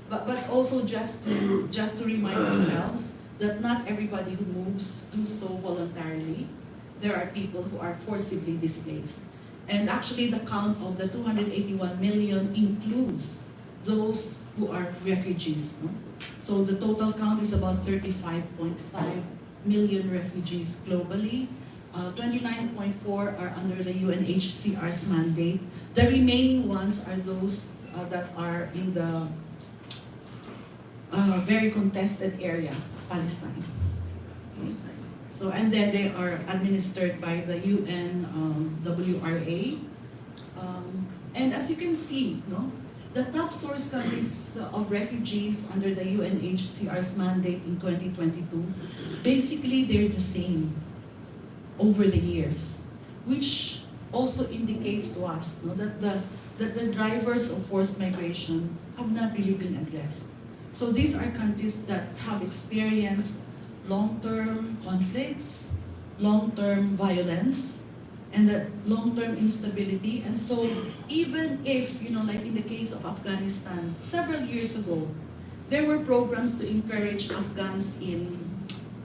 but also just to remind ourselves that not everybody who moves do so voluntarily. There are people who are forcibly displaced. And actually the count of the 281 million includes those who are refugees. No? So the total count is about 35.5 million refugees globally. 29.4 are under the UNHCR's mandate. The remaining ones are those that are in the very contested area, Palestine. Okay. So, and then they are administered by the UN WRA. And as you can see, the top source countries of refugees under the UNHCR's mandate in 2022, basically they're the same over the years, which also indicates to us that the drivers of forced migration have not really been addressed. So these are countries that have experienced long-term conflicts, long-term violence, and the long-term instability. And so even if, like in the case of Afghanistan, several years ago, there were programs to encourage Afghans in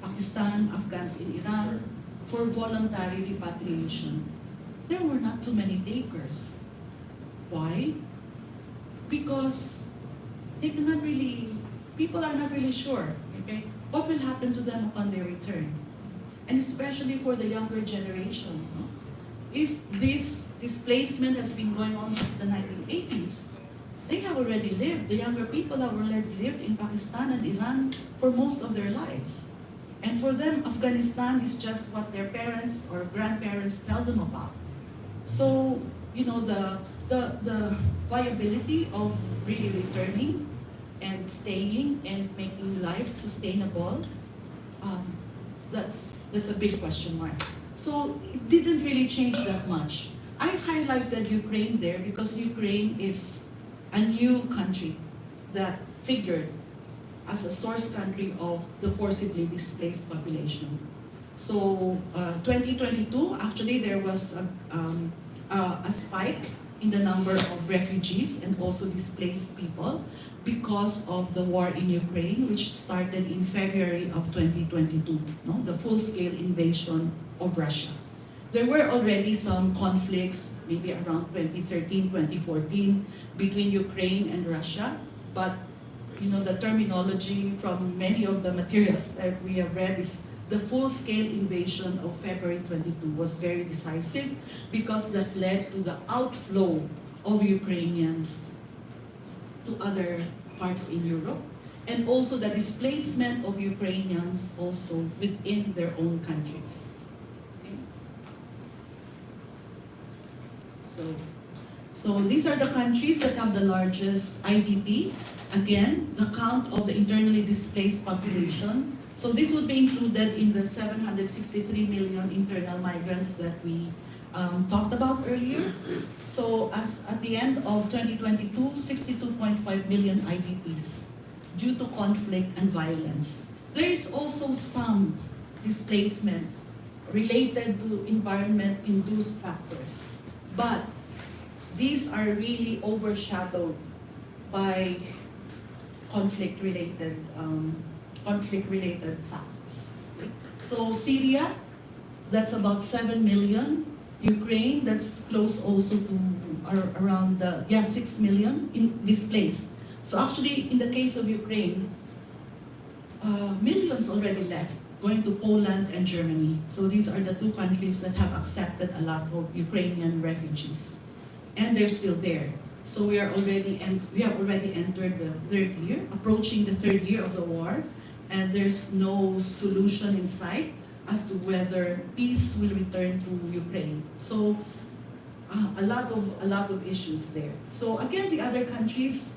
Pakistan, Afghans in Iran, for voluntary repatriation. There were not too many takers. Why? Because people are not really sure, okay, what will happen to them upon their return. And especially for the younger generation. If this displacement has been going on since the 1980s, they have already lived, the younger people have already lived in Pakistan and Iran for most of their lives. And for them, Afghanistan is just what their parents or grandparents tell them about. So, the viability of really returning and staying and making life sustainable, that's a big question mark. So it didn't really change that much. I highlighted Ukraine there because Ukraine is a new country that figured as a source country of the forcibly displaced population. So 2022, actually there was a spike in the number of refugees and also displaced people because of the war in Ukraine, which started in February of 2022, no? The full-scale invasion of Russia. There were already some conflicts, maybe around 2013, 2014, between Ukraine and Russia, but you know, the terminology from many of the materials that we have read is the full-scale invasion of February 22 was very decisive because that led to the outflow of Ukrainians to other parts in Europe, and also the displacement of Ukrainians also within their own countries. Okay? So these are the countries that have the largest IDP. Again, the count of the internally displaced population. So this would be included in the 763 million internal migrants that we talked about earlier. So as at the end of 2022, 62.5 million IDPs due to conflict and violence. There is also some displacement related to environment-induced factors, but these are really overshadowed by conflict-related factors. So Syria, that's about 7 million. Ukraine, that's close also to around 6 million in displaced. So actually, in the case of Ukraine, millions already left, going to Poland and Germany. So these are the two countries that have accepted a lot of Ukrainian refugees, and they're still there. So we have already entered the third year, approaching the third year of the war, and there's no solution in sight as to whether peace will return to Ukraine. So a lot of issues there. So again, the other countries,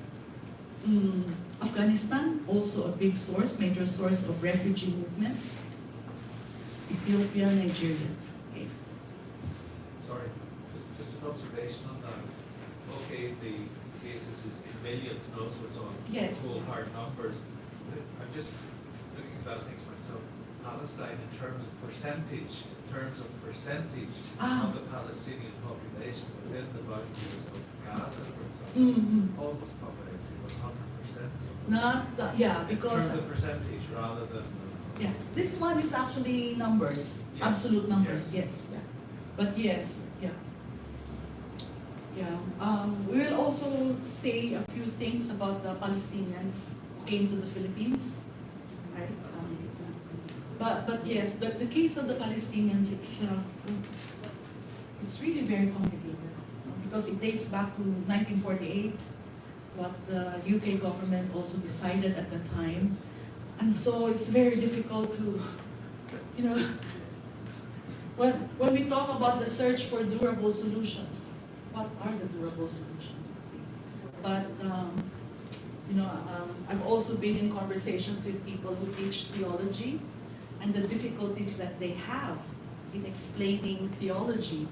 Afghanistan, also a big source, major source of refugee movements. Ethiopia, Nigeria. Okay. Sorry, just an observation on that. Okay, the cases is in millions now, so it's all Yes. cold hard numbers. I'm just looking at that and thinking to myself, Palestine in terms of percentage Ah. of the Palestinian population within the boundaries of Gaza, for example, Mm-hmm. almost populates 100%. In Because terms of percentage rather than. yeah, this one is actually numbers, Yes. absolute numbers. Yes. Yes, yeah. But yes, yeah. Yeah. We will also say a few things about the Palestinians who came to the Philippines, right? But yes, the case of the Palestinians, it's really very complicated because it dates back to 1948, what the UK government also decided at the time, and so it's very difficult to, you know, when we talk about the search for durable solutions, what are the durable solutions? But I've also been in conversations with people who teach theology and the difficulties that they have in explaining theology.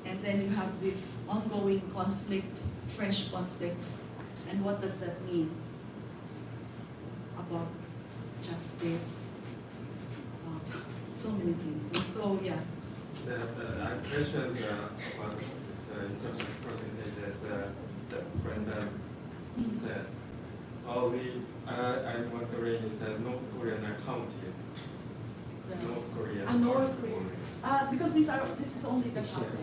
And then you have this ongoing conflict, fresh conflicts, and what does that mean about justice, about so many things. And so, yeah. I questioned about in terms of percentages, that Brenda said, I'm wondering is North Korean are counted. North Korea. North Korea. Because this is only the capital.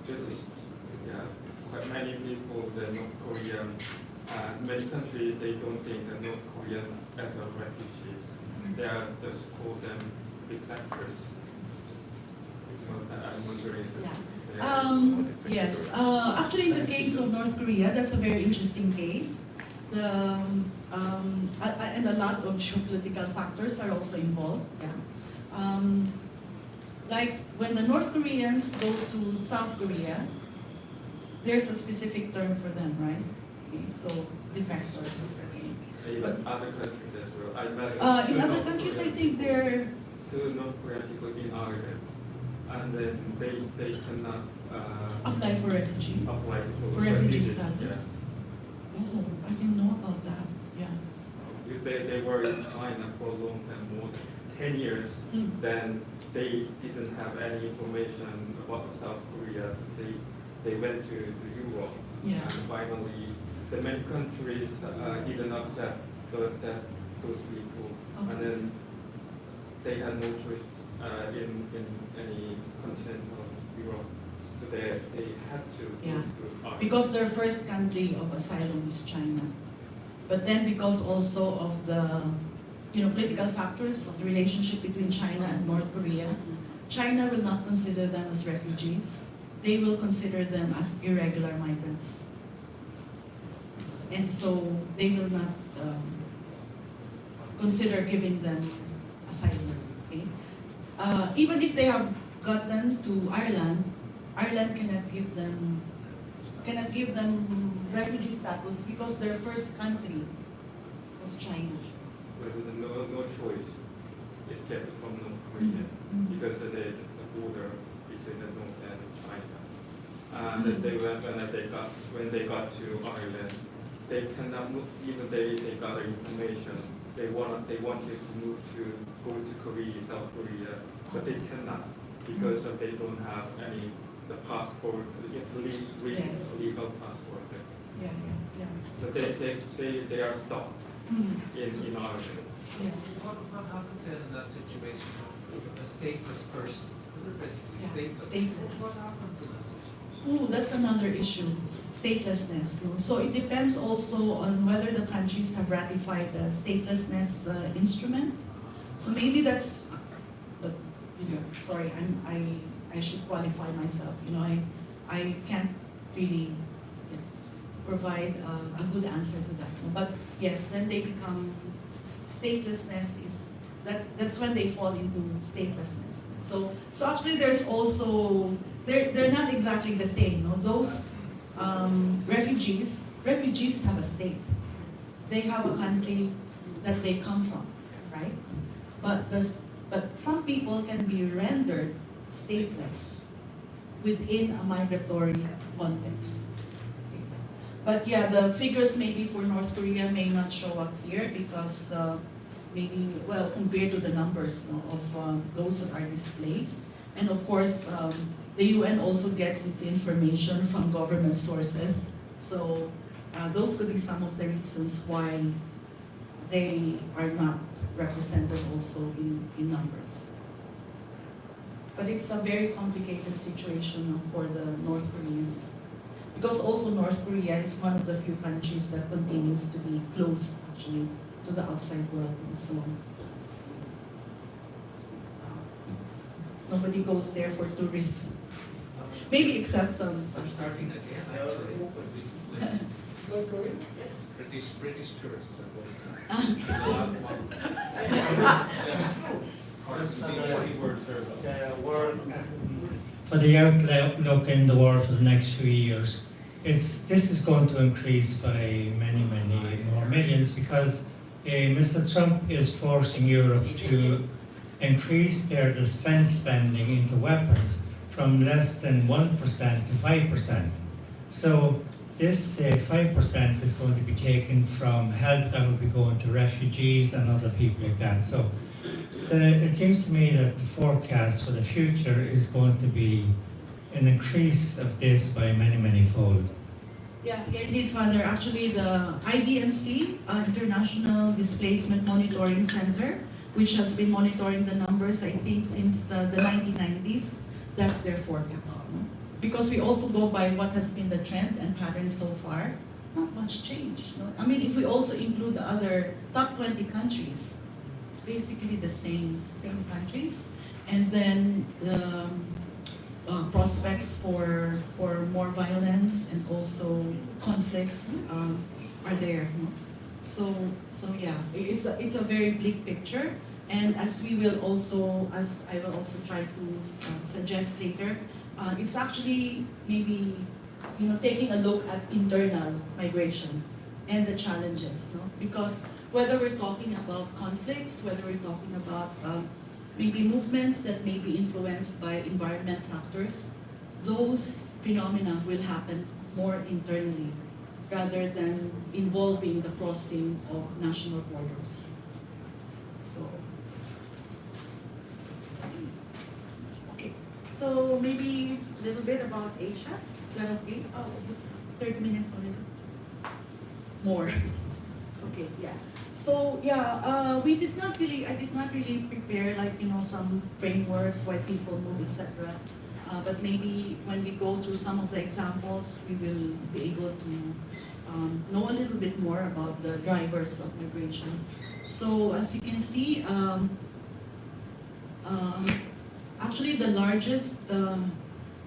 This is, quite many people, the North Korean, many countries, they don't think the North Korean as a refugees. They are just call them defectors. So I'm wondering if Yes. Actually, in the case of North Korea, that's a very interesting case. And a lot of geopolitical factors are also involved. Yeah. Like when the North Koreans go to South Korea, there's a specific term for them, right? Okay, so defectors. Even other countries as well. I met In two other North countries, I Korean- think they're two North Korean people in Ireland, and then they cannot apply for refugee. apply For for refugee refugees, status. Oh, I didn't know about that. Yeah. Because they were in China for a long time, more than 10 years. Mm. Then they didn't have any information about South Korea. They went to Europe. Yeah. And finally, the many countries didn't accept those people. Okay. And then they had no choice in any continental Europe. So they had to Yeah. go to Ireland. Because their first country of asylum is China. But then because also of the political factors, the relationship between China and North Korea, China will not consider them as refugees. They will consider them as irregular migrants. And so they will not consider giving them asylum. Okay? Even if they have gotten to Ireland, Ireland cannot give them refugee status because their first country was China. With no choice, it's kept from North Korea because of the border between the North and China. And then when they got to Ireland, they cannot move, even they got information. They wanted to go to Korea, South Korea, but they cannot because they don't have the passport, Yes. legal passport. Yeah. So they are stuck in Ireland. Yeah. What happens then in that situation of a stateless person? Because they're basically Yeah, stateless. stateless. What happens in that situation? Ooh, that's another issue, statelessness. No? So it depends also on whether the countries have ratified the statelessness instrument. So maybe that's, but sorry, I should qualify myself. I can't really provide a good answer to that. But yes, then they become statelessness that's when they fall into statelessness. So actually there's also they're not exactly the same. No? Those refugees have a state. They have a country that they come from, right? But some people can be rendered stateless within a migratory context. But yeah, the figures maybe for North Korea may not show up here because compared to the numbers of those that are displaced. And of course, the UN also gets its information from government sources. So those could be some of the reasons why they are not represented also in numbers. But it's a very complicated situation for the North Koreans. Because also North Korea is one of the few countries that continues to be closed actually to the outside world. And so nobody goes there for tourism. Maybe except some. I'm starting again, actually, recently. British tourists are going. The last month. Yes. Honestly, BBC World Service. For the outlook in the world for the next few years, this is going to increase by many more millions because Mr. Trump is forcing Europe to increase their defense spending into weapons from less than 1% to 5%. So this 5% is going to be taken from help that will be going to refugees and other people like that. So it seems to me that the forecast for the future is going to be an increase of this by many fold. Yeah, indeed, Father. Actually, the IDMC, International Displacement Monitoring Center, which has been monitoring the numbers, I think, since the 1990s, that's their forecast. No? Because we also go by what has been the trend and pattern so far, not much change. No? I mean, if we also include the other top 20 countries, it's basically the same countries. And then the prospects for more violence and also conflicts are there. No? So yeah, it's a very bleak picture. And as I will also try to suggest later, it's actually maybe taking a look at internal migration. and the challenges, no? Because whether we're talking about conflicts, whether we're talking about maybe movements that may be influenced by environment factors, those phenomena will happen more internally rather than involving the crossing of national borders. So, okay. So maybe a little bit about Asia. Is that okay? Oh, 30 minutes already. More. Okay, yeah. So yeah, I did not really prepare like, you know, some frameworks why people move, etc. But maybe when we go through some of the examples, we will be able to know a little bit more about the drivers of migration. So as you can see, actually the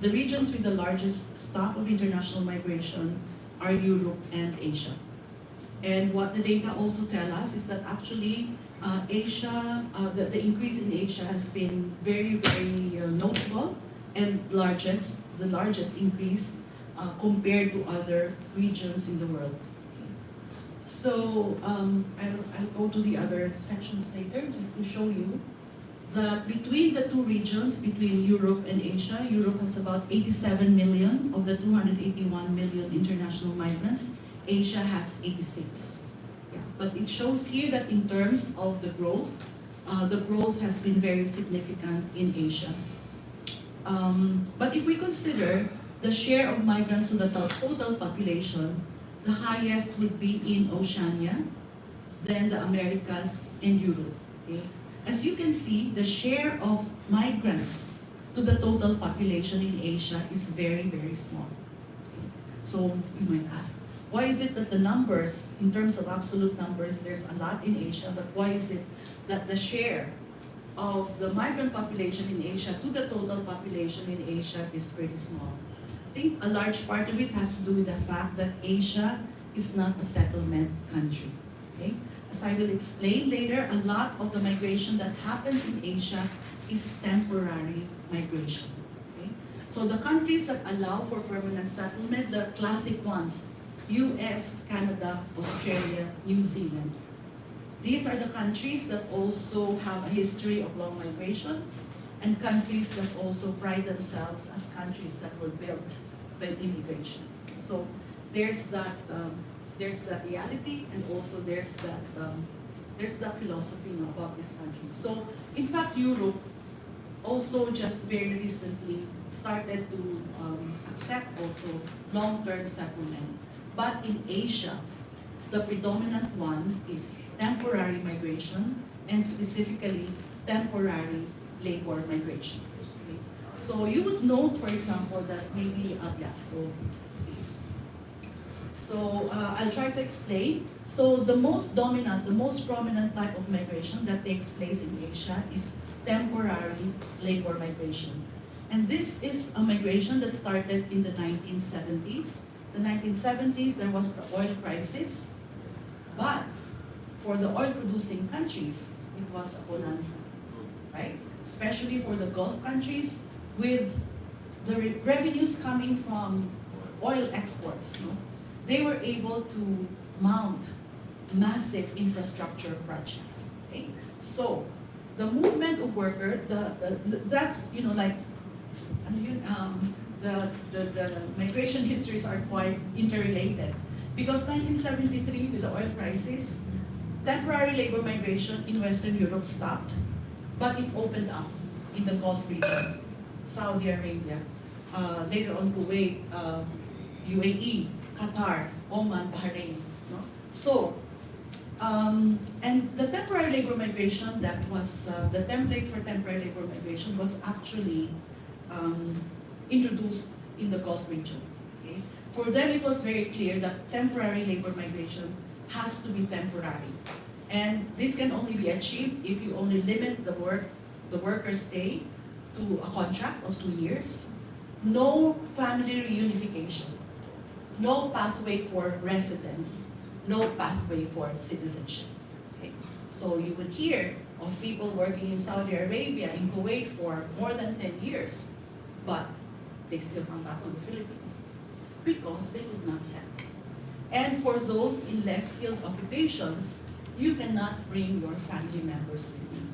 regions with the largest stock of international migration are Europe and Asia. And what the data also tell us is that actually Asia, the increase in Asia has been very, very notable and the largest increase compared to other regions in the world. So I'll go to the other sections later just to show you that between the two regions, between Europe and Asia, Europe has about 87 million of the 281 million international migrants. Asia has 86. Yeah. But it shows here that in terms of the growth has been very significant in Asia. But if we consider the share of migrants to the total population, the highest would be in Oceania, then the Americas, and Europe. Okay? As you can see, the share of migrants to the total population in Asia is very, very small. Okay? So you might ask, why is it that the numbers, in terms of absolute numbers, there's a lot in Asia, but why is it that the share of the migrant population in Asia to the total population in Asia is very small? I think a large part of it has to do with the fact that Asia is not a settlement country. Okay? As I will explain later, a lot of the migration that happens in Asia is temporary migration. Okay? So the countries that allow for permanent settlement, the classic ones, US, Canada, Australia, New Zealand. These are the countries that also have a history of long migration and countries that also pride themselves as countries that were built by immigration. So there's that reality, and also there's that philosophy about this country. So in fact, Europe also just very recently started to accept also long-term settlement. But in Asia, the predominant one is temporary migration, and specifically temporary labor migration. Okay? So you would note, for example, that maybe, I'll try to explain. So the most dominant, the most prominent type of migration that takes place in Asia is temporary labor migration. And this is a migration that started in the 1970s. The 1970s, there was the oil crisis, but for the oil-producing countries, it was a bonanza, right? Especially for the Gulf countries, with the revenues coming from oil exports, no? They were able to mount massive infrastructure projects. Okay? So the movement of workers, that's, you know, like, the migration histories are quite interrelated. Because 1973, with the oil crisis, temporary labor migration in Western Europe stopped, but it opened up in the Gulf region, Saudi Arabia, later on Kuwait, UAE, Qatar, Oman, Bahrain. No? So, and the temporary labor migration that was, the template for temporary labor migration was actually introduced in the Gulf region. Okay? For them, it was very clear that temporary labor migration has to be temporary. And this can only be achieved if you only limit the worker's stay to a contract of 2 years, no family reunification, no pathway for residence, no pathway for citizenship. Okay? So you would hear of people working in Saudi Arabia, in Kuwait for more than 10 years, but they still come back to the Philippines because they would not settle. And for those in less skilled occupations, you cannot bring your family members with you.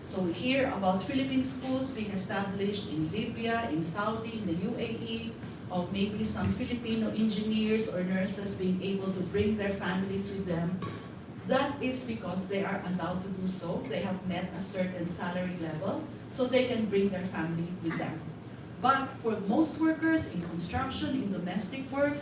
So we hear about Philippine schools being established in Libya, in Saudi, in the UAE, or maybe some Filipino engineers or nurses being able to bring their families with them. That is because they are allowed to do so. They have met a certain salary level, so they can bring their family with them. But for most workers in construction, in domestic work,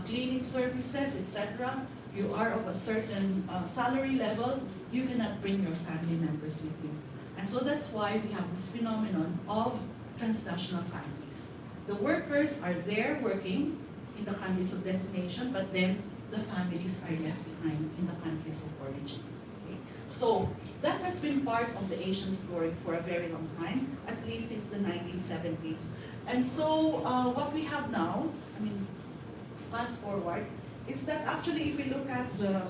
cleaning services, etc., you are of a certain salary level, you cannot bring your family members with you. And so that's why we have this phenomenon of transnational families. The workers are there working in the countries of destination, but then the families are left behind in the countries of origin. Okay? So that has been part of the Asian story for a very long time, at least since the 1970s. And so what we have now, I mean, fast forward, is that actually if we look at the,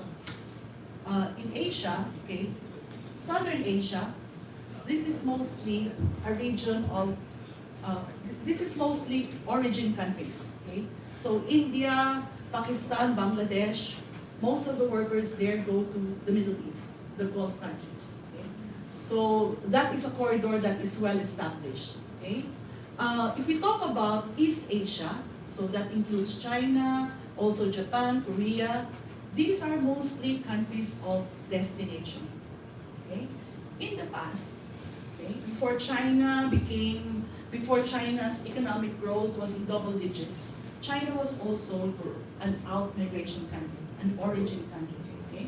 in Asia, okay, Southern Asia, this is mostly a region of, this is mostly origin countries, okay? So India, Pakistan, Bangladesh, most of the workers there go to the Middle East, the Gulf countries, okay? So that is a corridor that is well established, okay? If we talk about East Asia, so that includes China, also Japan, Korea, these are mostly countries of destination, okay? In the past, okay, before China's economic growth was in double digits, China was also an out-migration country, an origin country, okay?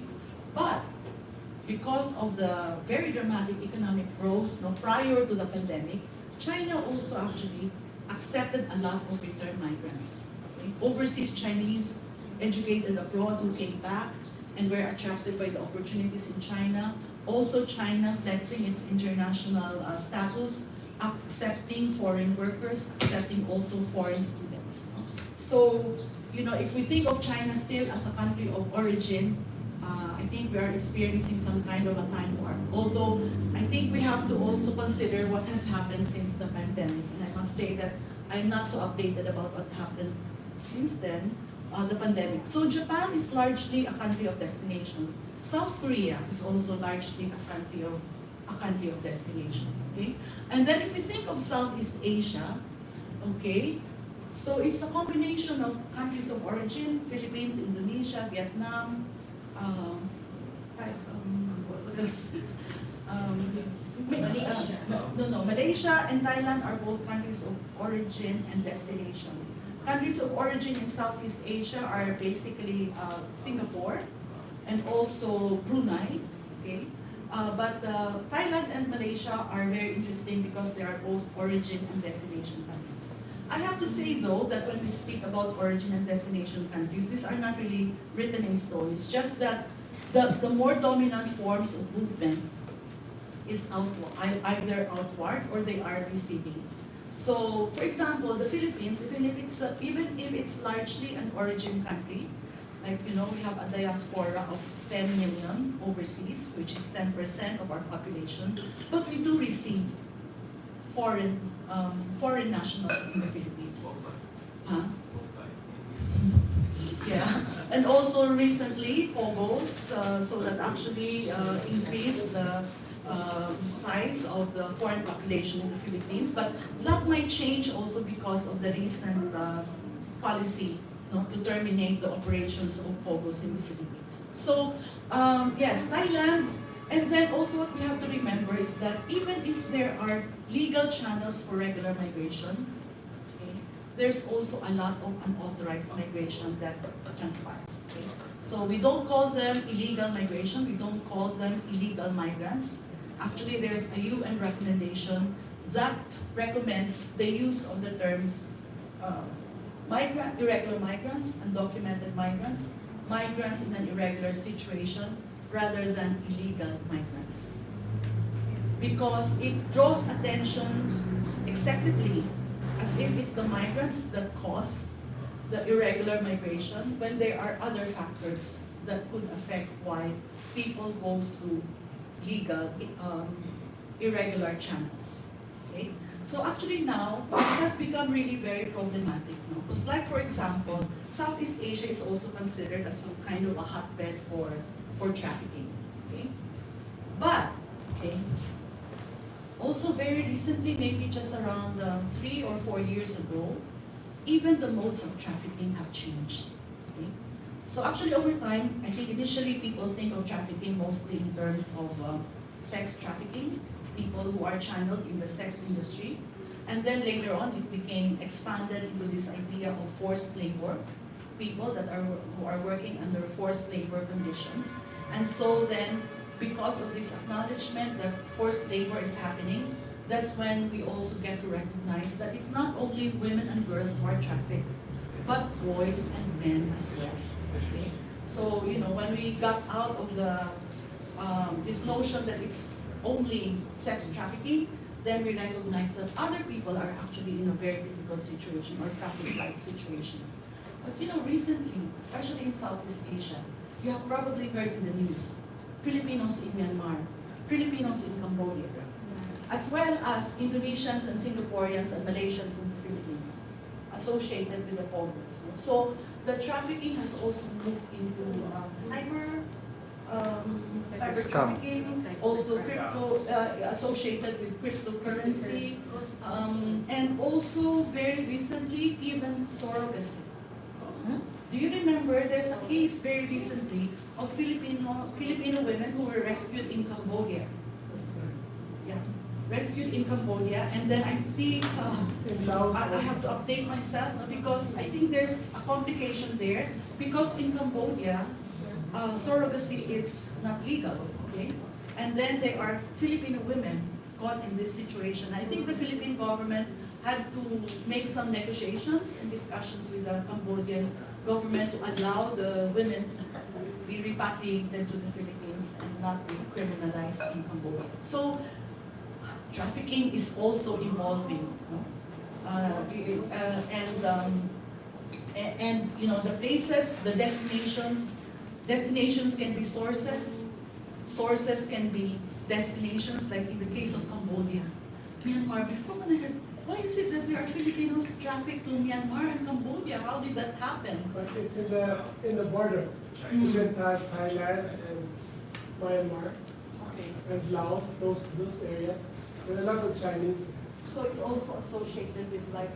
But because of the very dramatic economic growth prior to the pandemic, China also actually accepted a lot of return migrants. Okay? Overseas Chinese educated abroad who came back and were attracted by the opportunities in China. Also China flexing its international status, accepting foreign workers, accepting also foreign students. So, you know, if we think of China still as a country of origin, I think we are experiencing some kind of a time warp. Although, I think we have to also consider what has happened since the pandemic. And I must say that I'm not so updated about what happened since then, the pandemic. So Japan is largely a country of destination. South Korea is also largely a country of destination. Okay, and then if we think of Southeast Asia, okay, so it's a combination of countries of origin: Philippines, Indonesia, Vietnam. What else? Malaysia. Malaysia and Thailand are both countries of origin and destination. Countries of origin in Southeast Asia are basically Singapore and also Brunei. Okay, but Thailand and Malaysia are very interesting because they are both origin and destination countries. I have to say though that when we speak about origin and destination countries, these are not really written in stone. It's just that the more dominant forms of movement is either outward or they are receiving. So, for example, the Philippines, even if it's largely an origin country, like, you know, we have a diaspora of 10 million overseas, which is 10% of our population, but we do receive foreign nationals in the Philippines. Huh? Yeah, and also recently, POGOs, so that actually increased the size of the foreign population in the Philippines, but that might change also because of the recent policy to terminate the operations of POGOs in the Philippines. So, yes, Thailand, and then also what we have to remember is that even if there are legal channels for regular migration, okay, there's also a lot of unauthorized migration that transpires. Okay? So we don't call them illegal migration, we don't call them illegal migrants. Actually, there's a UN recommendation that recommends the use of the terms irregular migrants, undocumented migrants, migrants in an irregular situation, rather than illegal migrants. Because it draws attention excessively, as if it's the migrants that cause the irregular migration, when there are other factors that could affect why people go through legal, irregular channels. Okay? So actually now, it has become really very problematic. No? Because like for example, Southeast Asia is also considered as some kind of a hotbed for trafficking. Okay? But, okay, also very recently, maybe just around 3 or 4 years ago, even the modes of trafficking have changed. Okay? So actually over time, I think initially people think of trafficking mostly in terms of sex trafficking, people who are channeled in the sex industry. And then later on, it became expanded into this idea of forced labor, people who are working under forced labor conditions. And so then, because of this acknowledgement that forced labor is happening, that's when we also get to recognize that it's not only women and girls who are trafficked, but boys and men as well. Okay? So, you know, when we got out of the this notion that it's only sex trafficking, then we recognize that other people are actually in a very difficult situation or traffic-like situation. But you know, recently, especially in Southeast Asia, you have probably heard in the news, Filipinos in Myanmar, Filipinos in Cambodia, as well as Indonesians and Singaporeans and Malaysians in the Philippines, associated with the polders. So the trafficking has also moved into cyber trafficking, also crypto, associated with cryptocurrency, and also very recently, even surrogacy. Do you remember there's a case very recently of Filipino women who were rescued in Cambodia? Yeah, rescued in Cambodia, and then I think I have to update myself because I think there's a complication there because in Cambodia, surrogacy is not legal, okay? And then there are Filipino women caught in this situation. I think the Philippine government had to make some negotiations and discussions with the Cambodian government to allow the women to be repatriated to the Philippines and not be criminalized in Cambodia. So trafficking is also evolving, no? And you know, the places, the destinations can be sources, sources can be destinations, like in the case of Cambodia. Myanmar, before when I heard, why is it that there are Filipinos trafficked to Myanmar and Cambodia? How did that happen? But it's in the border. Mm. Even Thailand and Myanmar Okay. and Laos, those areas. There are a lot of Chinese. So it's also associated with like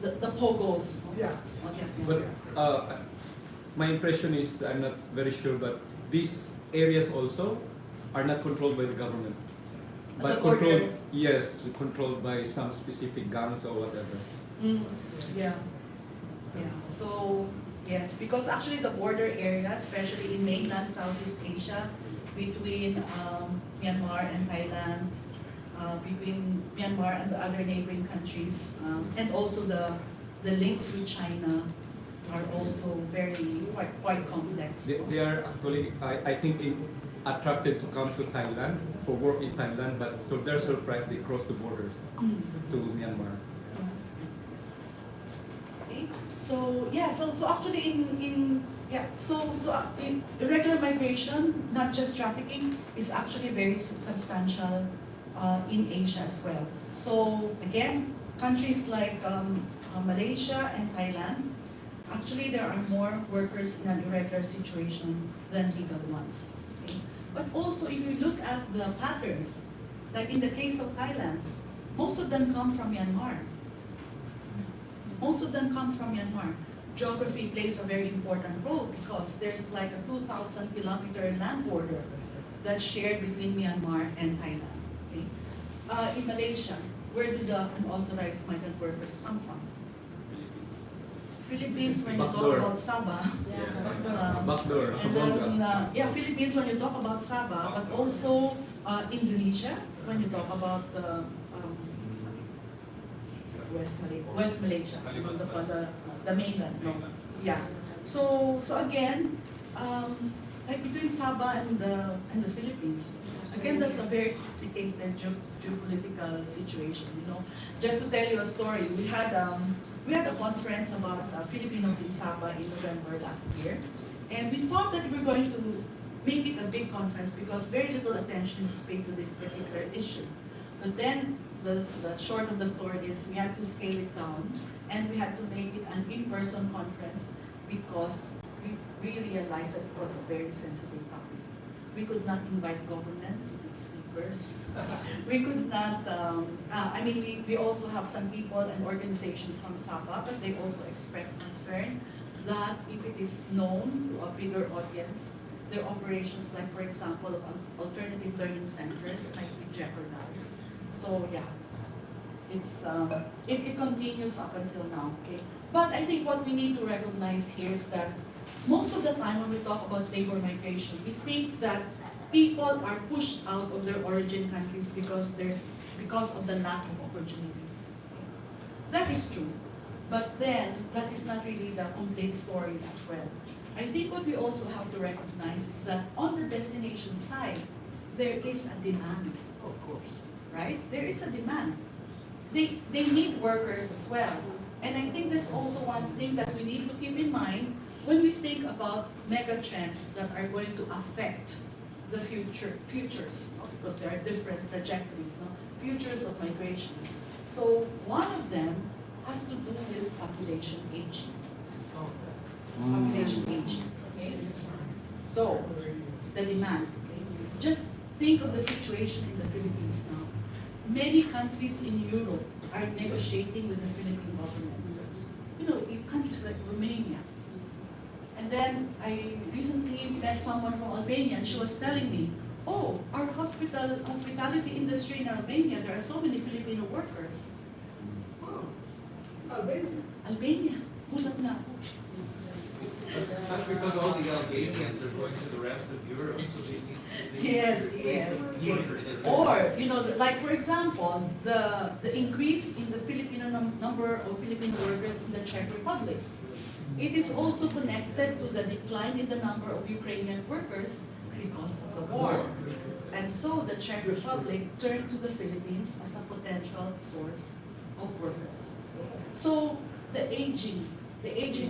the pogos. Yeah. Okay. But my impression is, I'm not very sure, but these areas also are not controlled by the government. But The border. controlled, yes, controlled by some specific gangs or whatever. Mm, yeah. Yeah. So yes, because actually the border area, especially in mainland Southeast Asia, between Myanmar and Thailand, between Myanmar and the other neighboring countries, and also the links with China are also quite complex. They are actually, I think, attracted to come to Thailand for work in Thailand, but to their surprise, they cross the borders to Myanmar. Okay. So yeah, so actually in irregular migration, not just trafficking, is actually very substantial in Asia as well. So again, countries like Malaysia and Thailand, actually there are more workers in an irregular situation than legal ones. Okay? But also if you look at the patterns, like in the case of Thailand, most of them come from Myanmar. Most of them come from Myanmar. Geography plays a very important role because there's like a 2,000-kilometer land border that's shared between Myanmar and Thailand. Okay? In Malaysia, where do the unauthorized migrant workers come from? Philippines, when you talk Backdoor. about Sabah. Backdoor, And then, Philippines when you talk about Sabah, but also Indonesia when you talk about West Malaysia, the mainland. No? Yeah. So again, like between Sabah and the Philippines, again that's a very complicated geopolitical situation. You know, just to tell you a story, we had a conference about Filipinos in Sabah in November last year, and we thought that we were going to make it a big conference because very little attention is paid to this particular issue. But then the short of the story is we had to scale it down and we had to make it an in-person conference because we realized that it was a very sensitive topic. We could not invite government to be speakers. We could not, we also have some people and organizations from SAPA, but they also expressed concern that if it is known to a bigger audience, their operations, like for example, of alternative learning centers might be jeopardized. So yeah, it continues up until now, okay? But I think what we need to recognize here is that most of the time when we talk about labor migration, we think that people are pushed out of their origin countries because of the lack of opportunities. That is true. But then, that is not really the complete story as well. I think what we also have to recognize is that on the destination side, there is a demand. Of course. Right? There is a demand. They need workers as well. And I think that's also one thing that we need to keep in mind when we think about mega trends that are going to affect the futures, no? Because there are different trajectories, no? Futures of migration. So one of them has to do with population aging. Population aging. Okay? So, the demand. Okay? Just think of the situation in the Philippines now. Many countries in Europe are negotiating with the Philippine government. You know, in countries like Romania. And then I recently met someone from Albania and she was telling me, oh, our hospitality industry in Albania, there are so many Filipino workers. Wow. Albania. Gulat na ako. That's because all the Albanians are going to the rest of Europe, so they need Yes. Or, you know, like for example, the increase in the Filipino number of Filipino workers in the Czech Republic. It is also connected to the decline in the number of Ukrainian workers because of the war. And so the Czech Republic turned to the Philippines as a potential source of workers. So the aging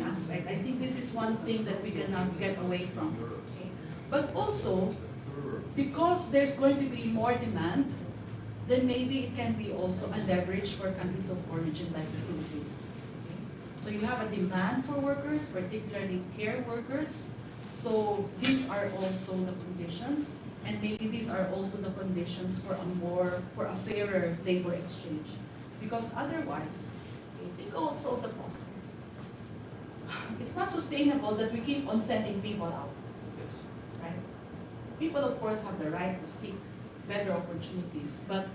aspect, I think this is one thing that we cannot get away from. Okay? But also, because there's going to be more demand, then maybe it can be also a leverage for countries of origin like the Philippines. Okay? So you have a demand for workers, particularly care workers. So these are also the conditions, and maybe these are also the conditions for a fairer labor exchange. Because otherwise, think also of the cost. It's not sustainable that we keep on sending people out. Right? People, of course, have the right to seek better opportunities, but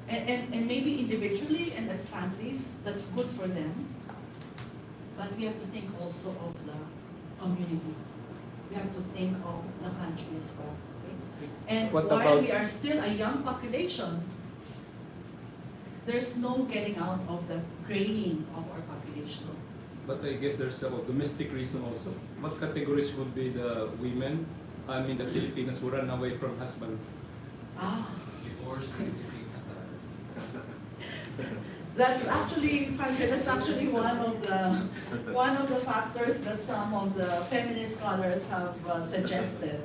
and maybe individually and as families, that's good for them. But we have to think also of the community. We have to think of the country as well. Okay? And while we are still a young population, there's no getting out of the graying of our population. But I guess there's a domestic reason also. What categories would be the women, the Filipinos who run away from husbands? divorce Philippine style. That's actually one of the factors that some of the feminist scholars have suggested.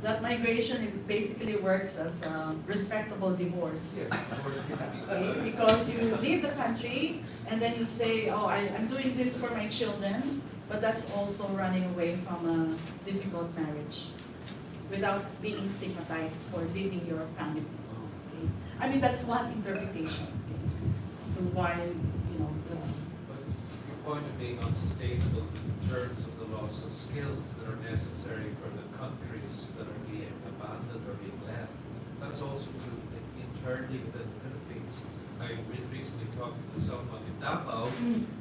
That migration basically works as a respectable divorce. Yeah, divorce Philippine Okay, style. because you leave the country and then you say, oh, I'm doing this for my children, but that's also running away from a difficult marriage without being stigmatized for leaving your family. Okay? I mean, that's one interpretation, okay, as to why, But your point of being unsustainable in terms of the loss of skills that are necessary for the countries that are being abandoned or being left, that's also true internally within the Philippines. I recently talked to someone in Davao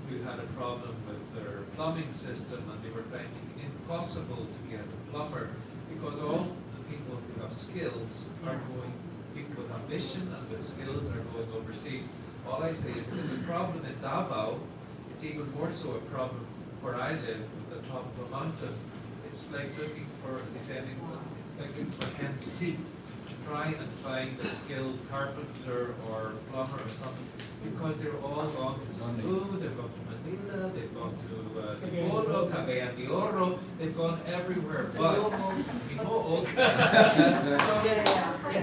who had a problem with their plumbing system, and they were finding it impossible to get a plumber because all the people who have skills are going, people with ambition and with skills are going overseas. All I say is that the problem in Davao is even more so a problem where I live at the top of a mountain. It's like looking for, as he said, it's like looking for hen's teeth. try and find a skilled carpenter or plumber or something, because they're all gone to Cebu, they've gone to Manila, they've gone to Tipolo, Cagayan de Oro, they've gone everywhere but Minoog.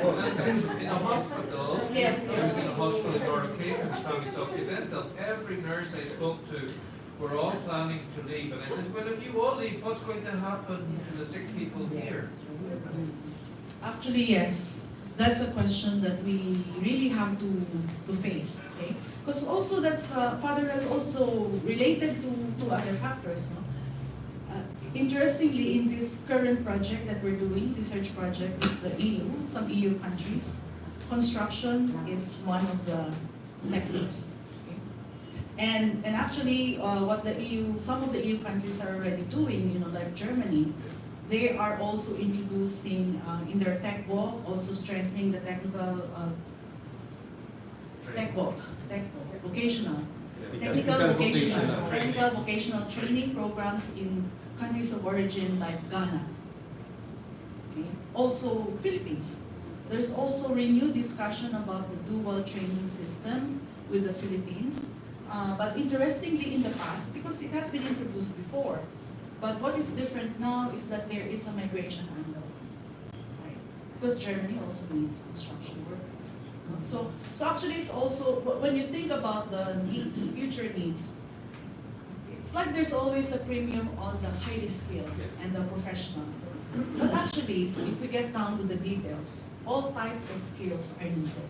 So I was in a hospital, Yes. I was in a hospital in Roc in Southeast Occidental. Every nurse I spoke to were all planning to leave, and I said, well, if you all leave, what's going to happen to the sick people here? Actually, yes. That's a question that we really have to face, okay? Because also Father, that's also related to other factors, no? Interestingly, in this current project that we're doing, research project with the EU, some EU countries, construction is one of the sectors. Okay? And actually, what the EU, some of the EU countries are already doing, like Germany, they are also introducing in their tech walk, also strengthening the technical vocational training programs in countries of origin like Ghana. Okay. Also Philippines. There's also renewed discussion about the dual training system with the Philippines. But interestingly, in the past, because it has been introduced before, but what is different now is that there is a migration angle, right? Because Germany also needs construction workers. So actually it's also, when you think about the needs, future needs, it's like there's always a premium on the highly skilled and the professional. But actually, if we get down to the details, all types of skills are needed.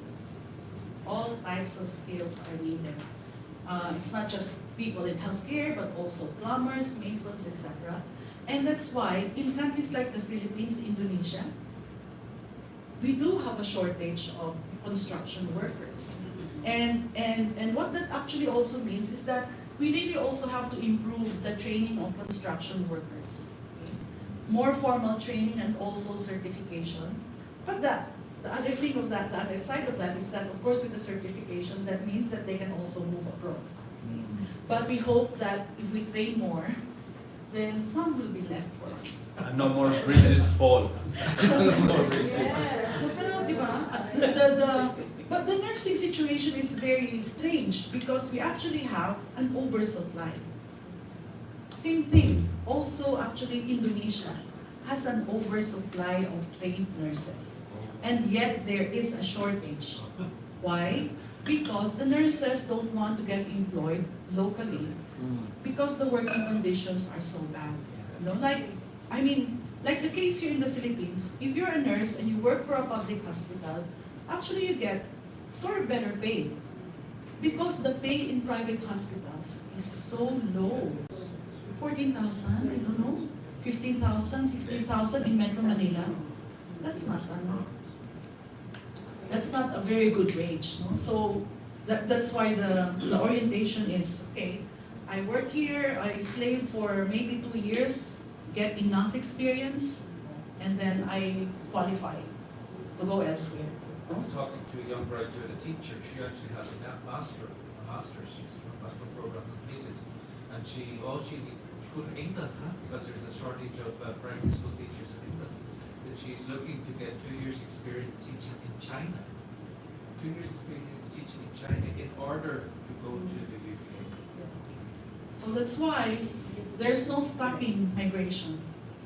All types of skills are needed. It's not just people in healthcare, but also plumbers, masons, etc. And that's why in countries like the Philippines, Indonesia, we do have a shortage of construction workers. And what that actually also means is that we really also have to improve the training of construction workers. Okay? More formal training and also certification. But the other thing of that, the other side of that is that, of course, with the certification, that means that they can also move abroad. But we hope that if we train more, then some will be left for us. And no more bridges fall. Pero, di ba, but the nursing situation is very strange because we actually have an oversupply. Same thing, also actually Indonesia has an oversupply of trained nurses. And yet there is a shortage. Why? Because the nurses don't want to get employed locally because the working conditions are so bad. Like the case here in the Philippines, if you're a nurse and you work for a public hospital, actually you get sort of better pay because the pay in private hospitals is so low. 14,000, I don't know, 15,000, 16,000 in Metro Manila. That's not a very good wage. No? So that's why the orientation is, okay, I work here, I slave for maybe 2 years, get enough experience, and then I qualify to go elsewhere. I was talking to a young graduate, a teacher. She actually has a master's. She's a master program completed, and she go to England because there's a shortage of primary school teachers in England. And she's looking to get 2 years experience teaching in China. 2 years experience teaching in China in order to go to the UK. So that's why there's no stopping migration.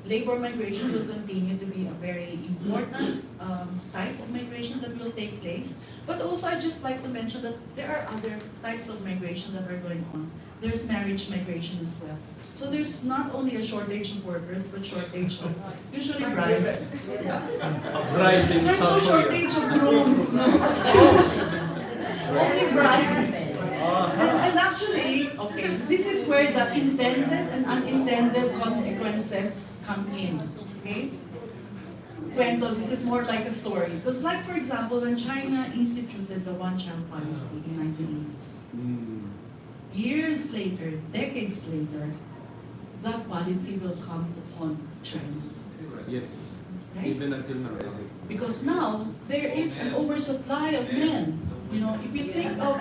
Labor migration will continue to be a very important type of migration that will take place. But also I'd just like to mention that there are other types of migration that are going on. There's marriage migration as well. So there's not only a shortage of workers, but shortage of usually brides. There's no shortage of grooms, no. Only brides. And actually, okay, this is where the intended and unintended consequences come in. Okay? This is more like a story. Because like, for example, when China instituted the one-child policy in 1980s, years later, decades later, that policy will come upon China. Yes, Right? even until now. Because now, there is an oversupply of men. If you think of,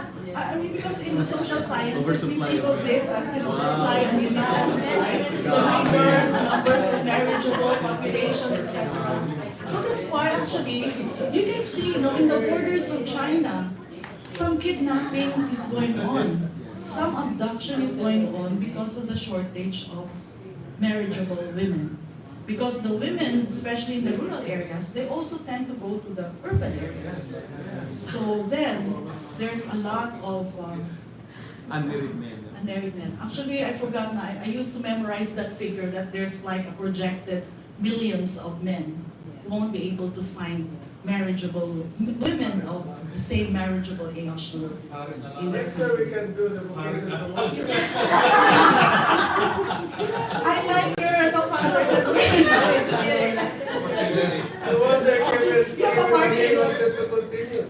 because in the social sciences, we think of this as, supply and demand, right? The numbers of marriageable population, etc. So that's why actually, you can see, in the borders of China, some kidnapping is going on. Some abduction is going on because of the shortage of marriageable women. Because the women, especially in the rural areas, they also tend to go to the urban areas. So then, there's a lot of Unmarried men. unmarried men. Actually, I forgot na, I used to memorize that figure that there's like a projected millions of men who won't be able to find marriageable women of the same marriageable age in their Next year we countries. can do the vocation promotion. I like your father. That's very nice. The one that You have a market. wanted to continue.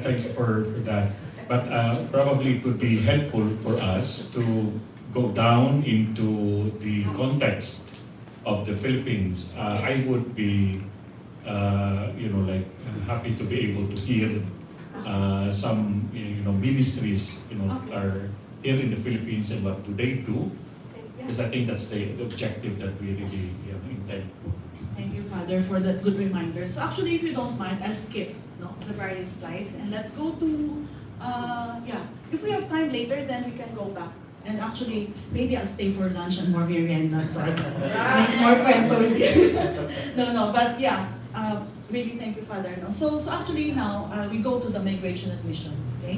Thank you for that. But probably it would be helpful for us to go down into the context of the Philippines. I would be, happy to be able to hear some, ministries, are here in the Philippines and what do they do? Because I think that's the objective that we really intend. Thank you, Father, for that good reminder. So actually, if you don't mind, I'll skip the various slides and let's go to, if we have time later, then we can go back. And actually, maybe I'll stay for lunch and more merienda so I can make more kwento with you. But really thank you, Father. No? So actually now, we go to the migration admission, okay?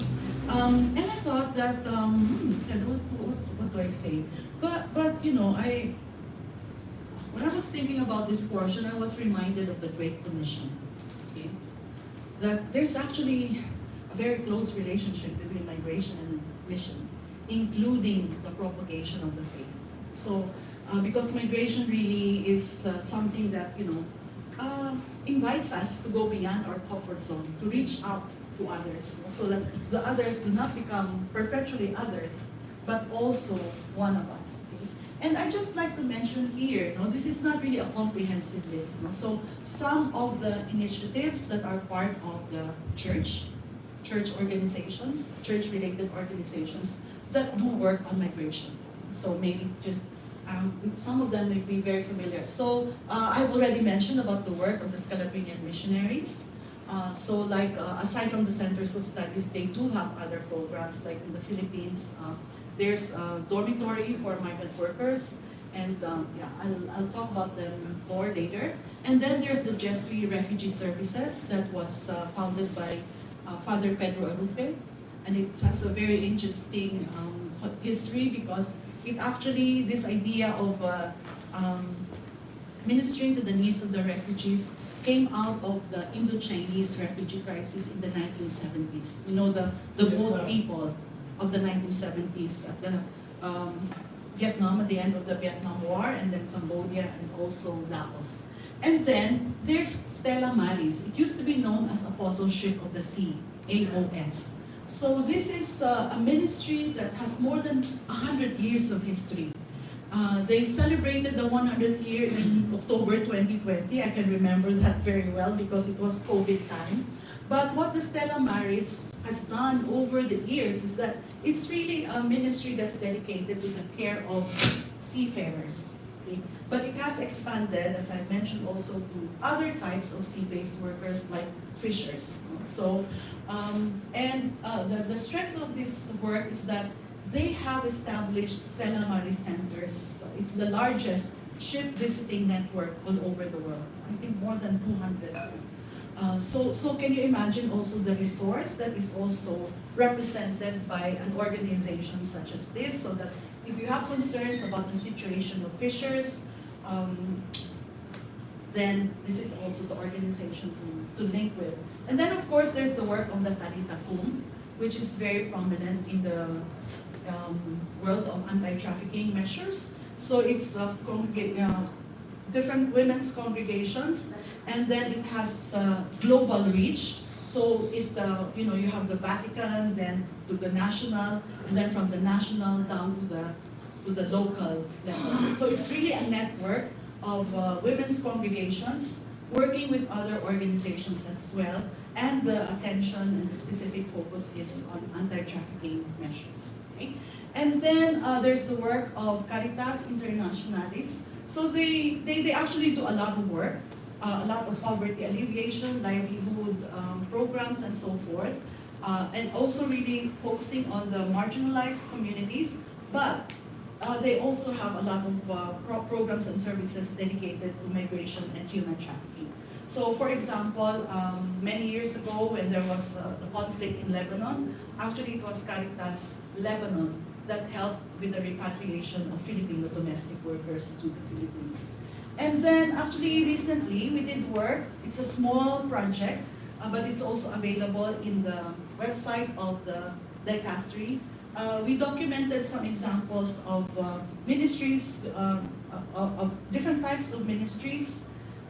And I thought that, said, what do I say? But when I was thinking about this portion, I was reminded of the Great Commission, okay? That there's actually a very close relationship between migration and mission, including the propagation of the faith. So, because migration really is something that, invites us to go beyond our comfort zone, to reach out to others, so that the others do not become perpetually others, but also one of us. Okay? And I just like to mention here, this is not really a comprehensive list. So some of the initiatives that are part of the church organizations, church-related organizations that do work on migration. So maybe just some of them may be very familiar. So I've already mentioned about the work of the Scalabrinian missionaries. Aside from the centers of studies, they do have other programs. Like in the Philippines, there's a dormitory for migrant workers, and I'll talk about them more later. And then there's the Jesuit Refugee Services that was founded by Father Pedro Arupe, and it has a very interesting history because it actually, this idea of ministering to the needs of the refugees came out of the Indo-Chinese refugee crisis in the 1970s. The boat people of the 1970s at the Vietnam, at the end of the Vietnam War, and then Cambodia, and also Laos. And then there's Stella Maris. It used to be known as Apostleship of the Sea, AOS. So this is a ministry that has more than 100 years of history. They celebrated the 100th year in October 2020. I can remember that very well because it was COVID time. But what the Stella Maris has done over the years is that it's really a ministry that's dedicated to the care of seafarers. Okay? But it has expanded, as I mentioned, also to other types of sea-based workers like fishers. So, the strength of this work is that they have established Stella Maris centers. It's the largest ship visiting network all over the world. I think more than 200. So can you imagine also the resource that is also represented by an organization such as this, so that if you have concerns about the situation of fishers, then this is also the organization to link with. And then of course there's the work of the Talita Kum, which is very prominent in the world of anti-trafficking measures. So it's different women's congregations, and then it has global reach. So it, you have the Vatican, then to the national, and then from the national down to the local level. So it's really a network of women's congregations working with other organizations as well, and the attention and the specific focus is on anti-trafficking measures. Okay? And then there's the work of Caritas Internationalis. So they actually do a lot of work, a lot of poverty alleviation, livelihood programs, and so forth, and also really focusing on the marginalized communities. But they also have a lot of programs and services dedicated to migration and human trafficking. So for example, many years ago when there was the conflict in Lebanon, actually it was Caritas Lebanon that helped with the repatriation of Filipino domestic workers to the Philippines. And then actually recently we did work, it's a small project, but it's also available in the website of the dicastery. We documented some examples of ministries, of different types of ministries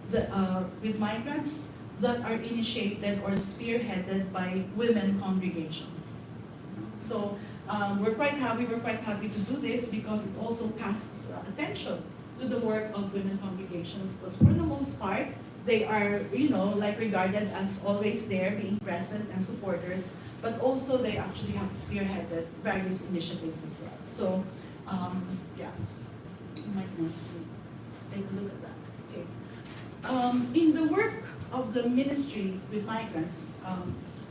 that, with migrants that are initiated or spearheaded by women congregations. So we were quite happy to do this because it also casts attention to the work of women congregations, because for the most part, they are, like regarded as always there, being present and supporters, but also they actually have spearheaded various initiatives as well. So, yeah, you might want to take a look at that. Okay. In the work of the ministry with migrants,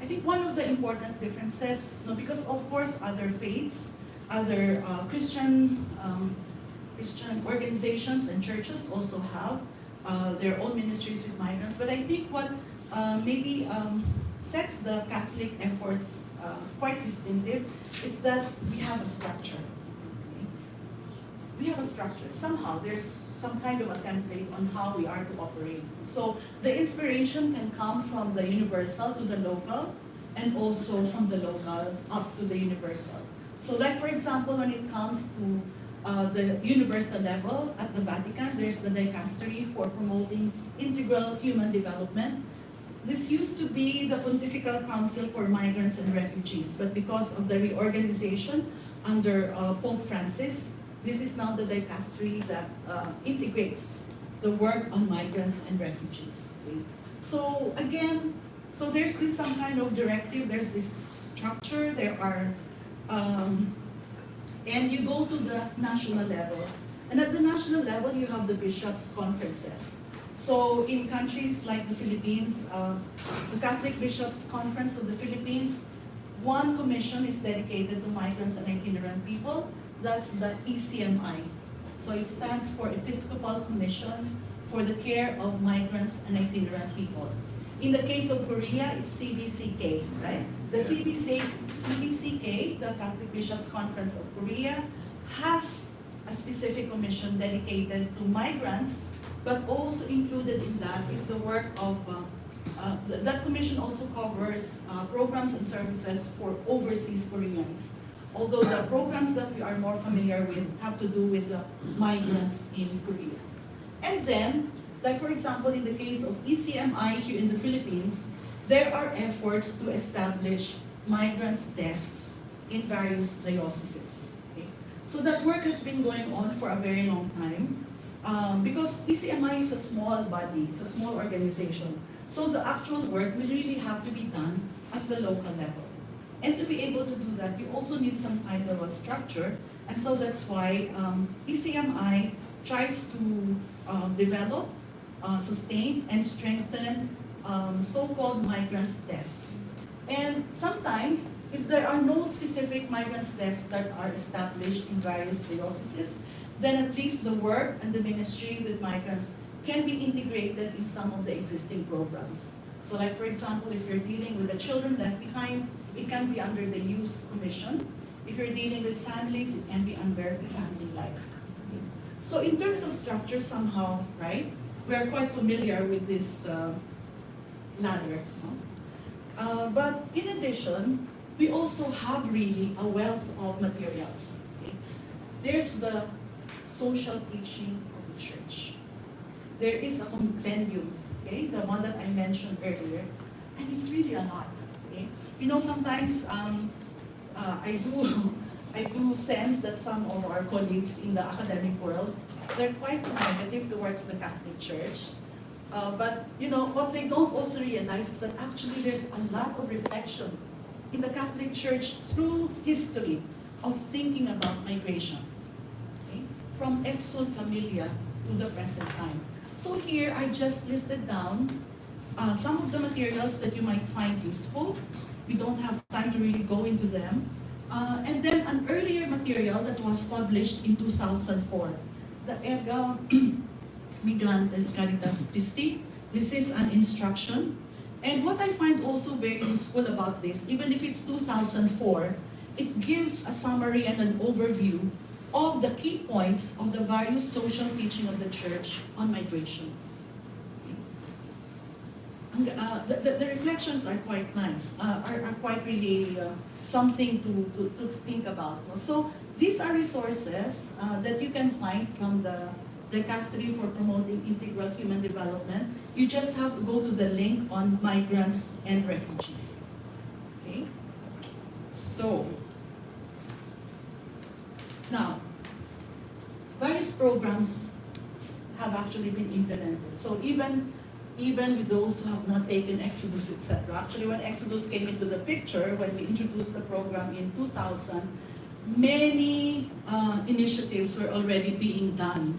I think one of the important differences, because of course other faiths, other Christian organizations and churches also have their own ministries with migrants, but I think what maybe sets the Catholic efforts quite distinctive is that we have a structure. Okay? We have a structure. Somehow there's some kind of a template on how we are to operate. So the inspiration can come from the universal to the local, and also from the local up to the universal. So like for example, when it comes to the universal level at the Vatican, there's the dicastery for promoting integral human development. This used to be the Pontifical Council for Migrants and Refugees, but because of the reorganization under Pope Francis, this is now the dicastery that integrates the work on migrants and refugees. Okay? So again, so there's this some kind of directive, there's this structure, there are, and you go to the national level. And at the national level, you have the bishops' conferences. So in countries like the Philippines, the Catholic Bishops' Conference of the Philippines, one commission is dedicated to migrants and itinerant people. That's the ECMI. So it stands for Episcopal Commission for the Care of Migrants and Itinerant People. In the case of Korea, it's CBCK, right? The CBCK, the Catholic Bishops' Conference of Korea, has a specific commission dedicated to migrants, but also included in that is the work of, that commission also covers programs and services for overseas Koreans. Although the programs that we are more familiar with have to do with the migrants in Korea. And then, like for example, in the case of ECMI here in the Philippines, there are efforts to establish migrants' desks in various dioceses. Okay? So that work has been going on for a very long time because ECMI is a small body, it's a small organization. So the actual work will really have to be done at the local level. And to be able to do that, you also need some kind of a structure. And so that's why ECMI tries to develop, sustain, and strengthen so-called migrants' desks. And sometimes, if there are no specific migrants' desks that are established in various dioceses, then at least the work and the ministry with migrants can be integrated in some of the existing programs. So like for example, if you're dealing with the children left behind, it can be under the Youth Commission. If you're dealing with families, it can be under the Family Life. So in terms of structure, somehow, right, we are quite familiar with this ladder. No? But in addition, we also have really a wealth of materials. Okay? There's the social teaching of the church. There is a compendium, okay, the one that I mentioned earlier, and it's really a lot. Okay? Sometimes I do sense that some of our colleagues in the academic world, they're quite negative towards the Catholic Church. But what they don't also realize is that actually there's a lot of reflection in the Catholic Church through history of thinking about migration. Okay? From exsul familia to the present time. So here I just listed down some of the materials that you might find useful. We don't have time to really go into them. And then an earlier material that was published in 2004, the Ega Migrantes Caritas Christi. This is an instruction. And what I find also very useful about this, even if it's 2004, it gives a summary and an overview of the key points of the various social teaching of the church on migration. The reflections are quite nice, are quite really something to think about. So these are resources that you can find from the Dicastery for Promoting Integral Human Development. You just have to go to the link on migrants and refugees. Okay? So, now, various programs have actually been implemented. So even with those who have not taken Exodus, etc. Actually, when Exodus came into the picture, when we introduced the program in 2000, many initiatives were already being done.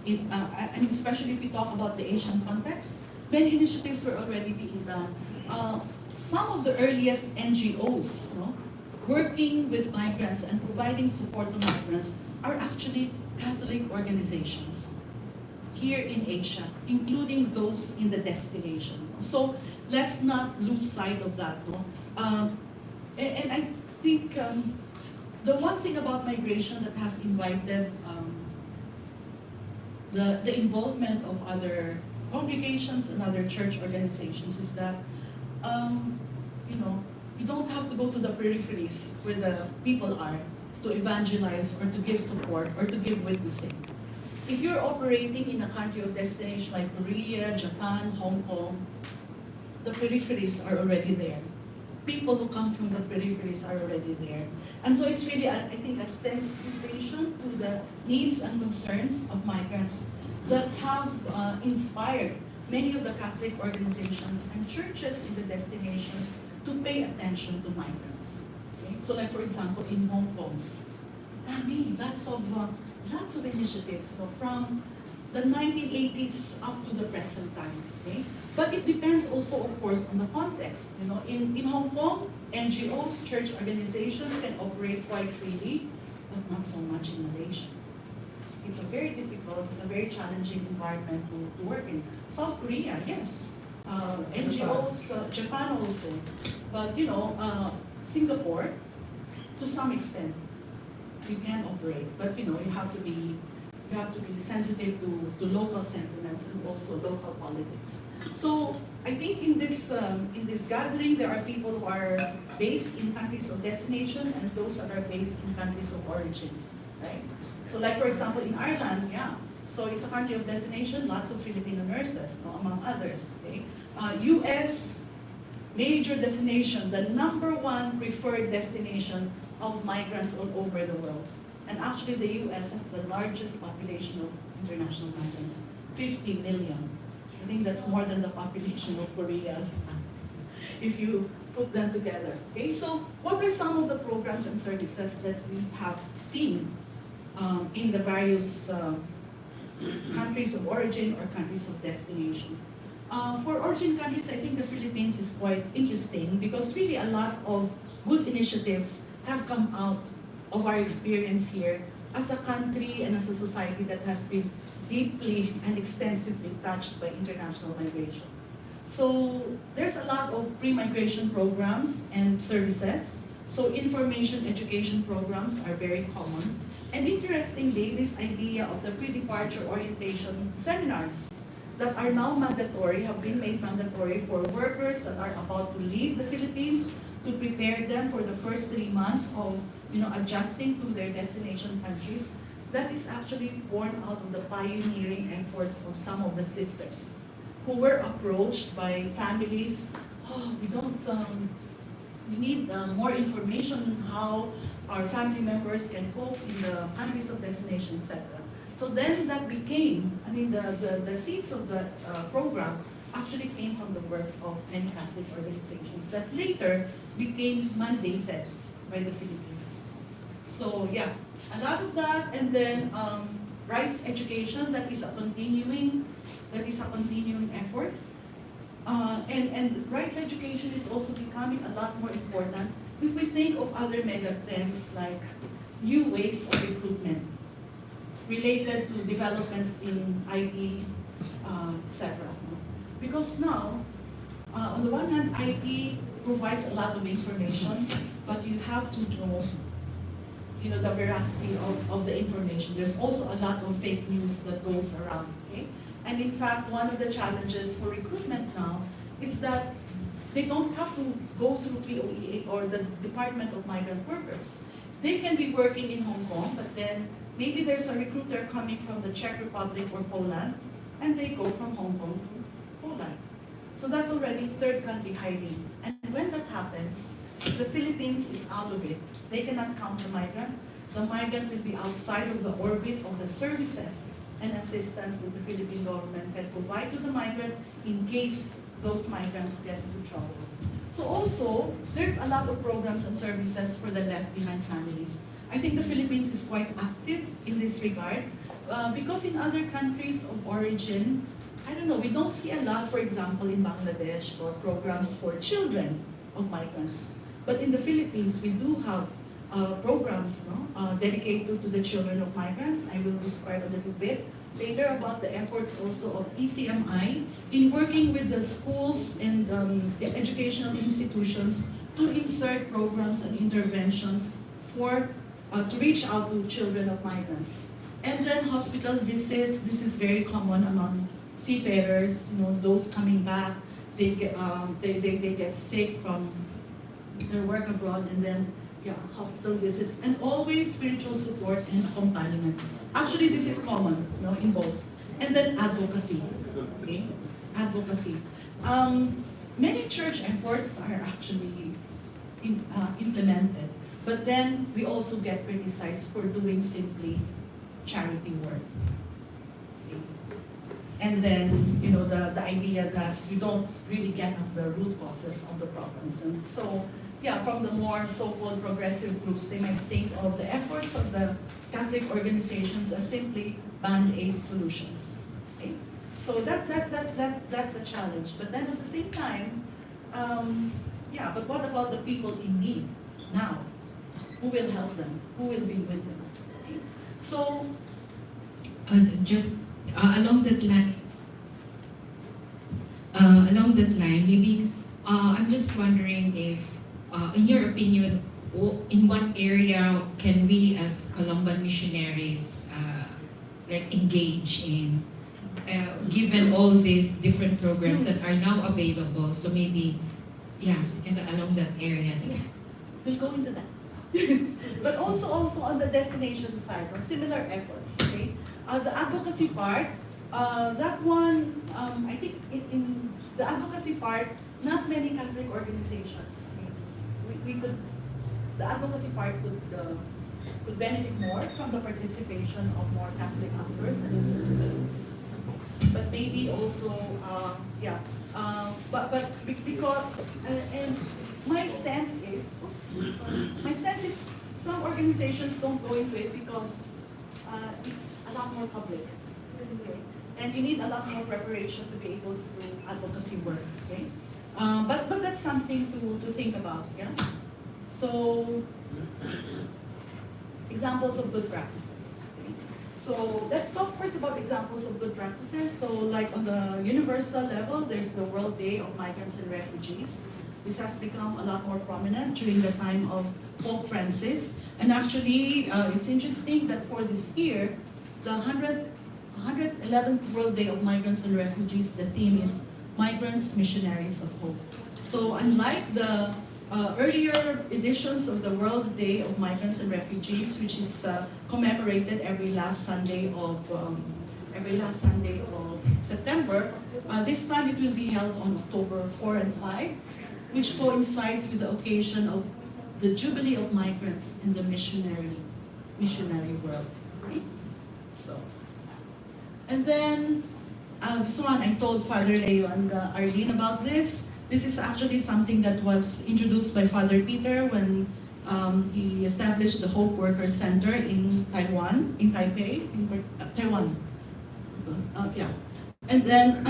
And especially if we talk about the Asian context, many initiatives were already being done. Some of the earliest NGOs working with migrants and providing support to migrants are actually Catholic organizations here in Asia, including those in the destination. So let's not lose sight of that. And I think the one thing about migration that has invited the involvement of other congregations and other church organizations is that you don't have to go to the peripheries where the people are to evangelize or to give support or to give witnessing. If you're operating in a country of destination like Korea, Japan, Hong Kong, the peripheries are already there. People who come from the peripheries are already there. And so it's really, I think, a sensitization to the needs and concerns of migrants that have inspired many of the Catholic organizations and churches in the destinations to pay attention to migrants. Okay? So like, for example, in Hong Kong, lots of initiatives from the 1980s up to the present time. Okay? But it depends also, of course, on the context. In Hong Kong, NGOs, church organizations can operate quite freely, but not so much in Malaysia. It's a very difficult, it's a very challenging environment to work in. South Korea, yes. NGOs, Japan also. But Singapore, to some extent, you can operate. But you have to be sensitive to local sentiments and also local politics. So I think in this gathering, there are people who are based in countries of destination and those that are based in countries of origin, right? So like, for example, in Ireland, yeah. So it's a country of destination, lots of Filipino nurses, among others. Okay? US, major destination, the #1 preferred destination of migrants all over the world. And actually the US has the largest population of international migrants, 50 million. I think that's more than the population of Korea's, if you put them together. Okay, so what are some of the programs and services that we have seen in the various countries of origin or countries of destination? For origin countries, I think the Philippines is quite interesting because really a lot of good initiatives have come out of our experience here as a country and as a society that has been deeply and extensively touched by international migration. So there's a lot of pre-migration programs and services. So information education programs are very common. And interestingly, this idea of the pre-departure orientation seminars that are now mandatory, have been made mandatory for workers that are about to leave the Philippines to prepare them for the first 3 months of adjusting to their destination countries. That is actually born out of the pioneering efforts of some of the sisters who were approached by families. We need more information on how our family members can cope in the countries of destination, etc. So then that became, the seeds of the program actually came from the work of many Catholic organizations that later became mandated by the Philippines. So yeah, a lot of that, and then rights education, that is a continuing effort. And rights education is also becoming a lot more important if we think of other mega trends like new ways of recruitment related to developments in IT, etc. Because now, on the one hand, IT provides a lot of information, but you have to know, the veracity of the information. There's also a lot of fake news that goes around. Okay? And in fact, one of the challenges for recruitment now is that they don't have to go through POEA or the Department of Migrant Workers. They can be working in Hong Kong, but then maybe there's a recruiter coming from the Czech Republic or Poland, and they go from Hong Kong to Poland. So that's already third country hiring. And when that happens, the Philippines is out of it. They cannot count the migrant. The migrant will be outside of the orbit of the services and assistance that the Philippine government can provide to the migrant in case those migrants get into trouble. So also, there's a lot of programs and services for the left behind families. I think the Philippines is quite active in this regard because in other countries of origin, I don't know, we don't see a lot, for example, in Bangladesh or programs for children of migrants. But in the Philippines, we do have programs dedicated to the children of migrants. I will describe a little bit later about the efforts also of ECMI in working with the schools and the educational institutions to insert programs and interventions to reach out to children of migrants. And then hospital visits, this is very common among seafarers, those coming back, they get sick from their work abroad, and then hospital visits, and always spiritual support and accompaniment. Actually, this is common, in both. And then advocacy. Okay? Advocacy. Many church efforts are actually implemented, but then we also get criticized for doing simply charity work. Okay? And then, the idea that you don't really get at the root causes of the problems. And so, from the more so-called progressive groups, they might think of the efforts of the Catholic organizations as simply band-aid solutions. Okay? So that's a challenge. But then at the same time, but what about the people in need now? Who will help them? Who will be with them? Okay? So, just along that line, maybe I'm just wondering if, in your opinion, in what area can we as Colombian missionaries engage in, given all these different programs that are now available? So maybe, along that area. We'll go into that. But also on the destination side, similar efforts. Okay, the advocacy part, that one, I think in the advocacy part, not many Catholic organizations. The advocacy part could benefit more from the participation of more Catholic actors and institutions. But maybe also, but because, and my sense is some organizations don't go into it because it's a lot more public. Okay? And you need a lot more preparation to be able to do advocacy work. Okay? But that's something to think about. Yeah. So, examples of good practices. Okay? So let's talk first about examples of good practices. So like on the universal level, there's the World Day of Migrants and Refugees. This has become a lot more prominent during the time of Pope Francis. And actually, it's interesting that for this year, the 111th World Day of Migrants and Refugees, the theme is Migrants, Missionaries of Hope. So unlike the earlier editions of the World Day of Migrants and Refugees, which is commemorated every last Sunday of September, this time it will be held on October 4 and 5, which coincides with the occasion of the Jubilee of Migrants in the missionary world. Okay? So, and then this one, I told Father Leo and Arlene about this. This is actually something that was introduced by Father Peter when He established the Hope Worker Center in Taiwan, in Taipei, Taiwan. Yeah. And then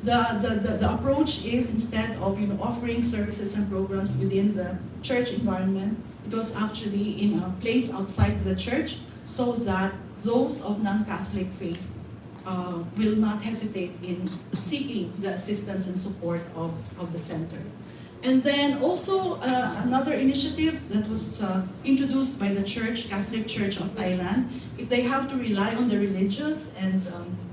the approach is, instead of offering services and programs within the church environment, it was actually in a place outside the church, so that those of non-Catholic faith will not hesitate in seeking the assistance and support of the center. And then also another initiative that was introduced by the Church, Catholic Church of Thailand. If they have to rely on the religious and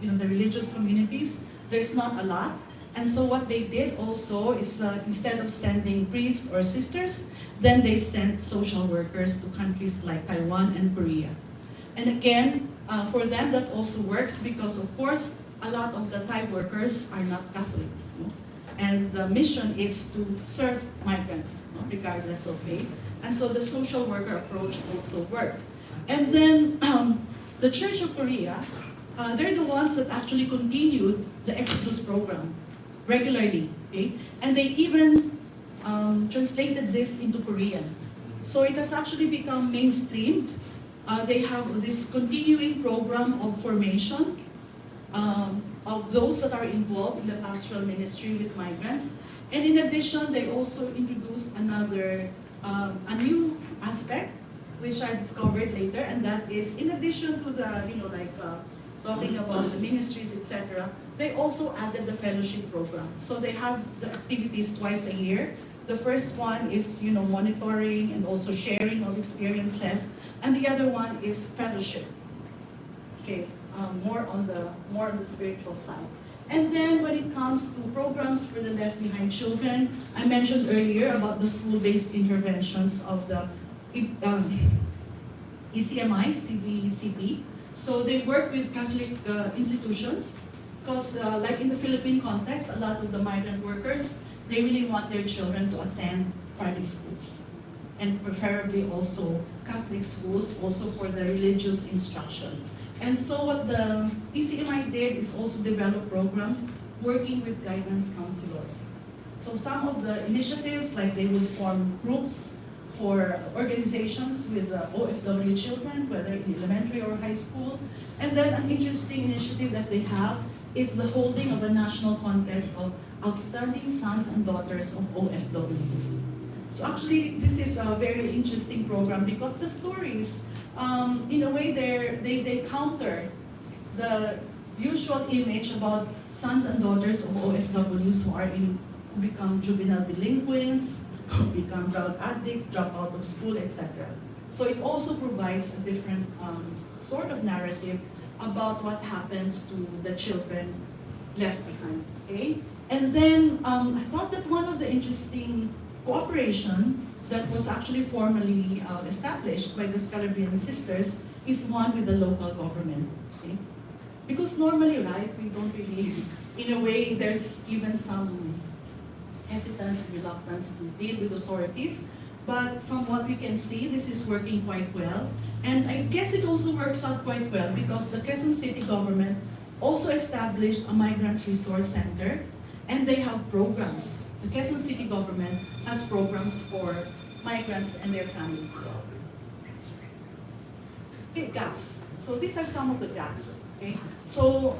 the religious communities, there's not a lot. And so what they did also is instead of sending priests or sisters, then they sent social workers to countries like Taiwan and Korea. And again, for them that also works because of course a lot of the Thai workers are not Catholics. And the mission is to serve migrants, regardless of faith. And so the social worker approach also worked. And then the Church of Korea, they're the ones that actually continued the Exodus program regularly. Okay? And they even translated this into Korean. So it has actually become mainstreamed. They have this continuing program of formation of those that are involved in the pastoral ministry with migrants. And in addition, they also introduced another, a new aspect, which I discovered later, and that is, in addition to the, talking about the ministries, etc., they also added the fellowship program. So they have the activities twice a year. The first one is, monitoring and also sharing of experiences, and the other one is fellowship. Okay. More on the spiritual side. And then when it comes to programs for the left behind children, I mentioned earlier about the school-based interventions of the ECMI, CBCP. So they work with Catholic institutions because like in the Philippine context, a lot of the migrant workers, they really want their children to attend private schools and preferably also Catholic schools, also for the religious instruction. And so what the ECMI did is also develop programs working with guidance counselors. So some of the initiatives, like they will form groups for organizations with OFW children, whether in elementary or high school. And then an interesting initiative that they have is the holding of a national contest of outstanding sons and daughters of OFWs. So actually, this is a very interesting program because the stories, in a way, they counter the usual image about sons and daughters of OFWs who become juvenile delinquents, who become drug addicts, drop out of school, etc. So it also provides a different sort of narrative about what happens to the children left behind. Okay? And then I thought that one of the interesting cooperation that was actually formally established by the Scalabrian sisters is one with the local government. Okay? Because normally, right, we don't really, in a way, there's even some hesitance, reluctance to deal with authorities. But from what we can see, this is working quite well. And I guess it also works out quite well because the Quezon City government also established a Migrants Resource Center, and they have programs. The Quezon City government has programs for migrants and their families. Okay, gaps. So these are some of the gaps. Okay? So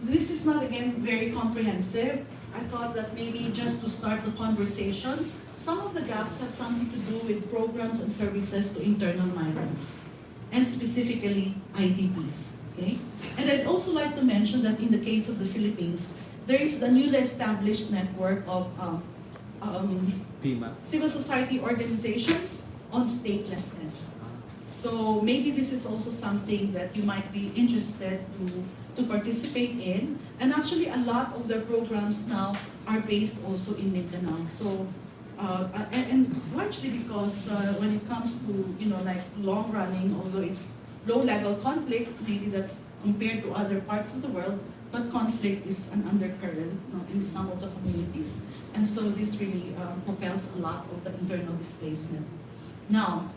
this is not, again, very comprehensive. I thought that maybe just to start the conversation, some of the gaps have something to do with programs and services to internal migrants, and specifically IDPs. Okay? And I'd also like to mention that in the case of the Philippines, there is the newly established network of civil society organizations on statelessness. So maybe this is also something that you might be interested to participate in. And actually a lot of their programs now are based also in Mindanao. So, and largely because when it comes to, like long running, although it's low level conflict, maybe that compared to other parts of the world, but conflict is an undercurrent in some of the communities. And so this really propels a lot of the internal displacement. Now,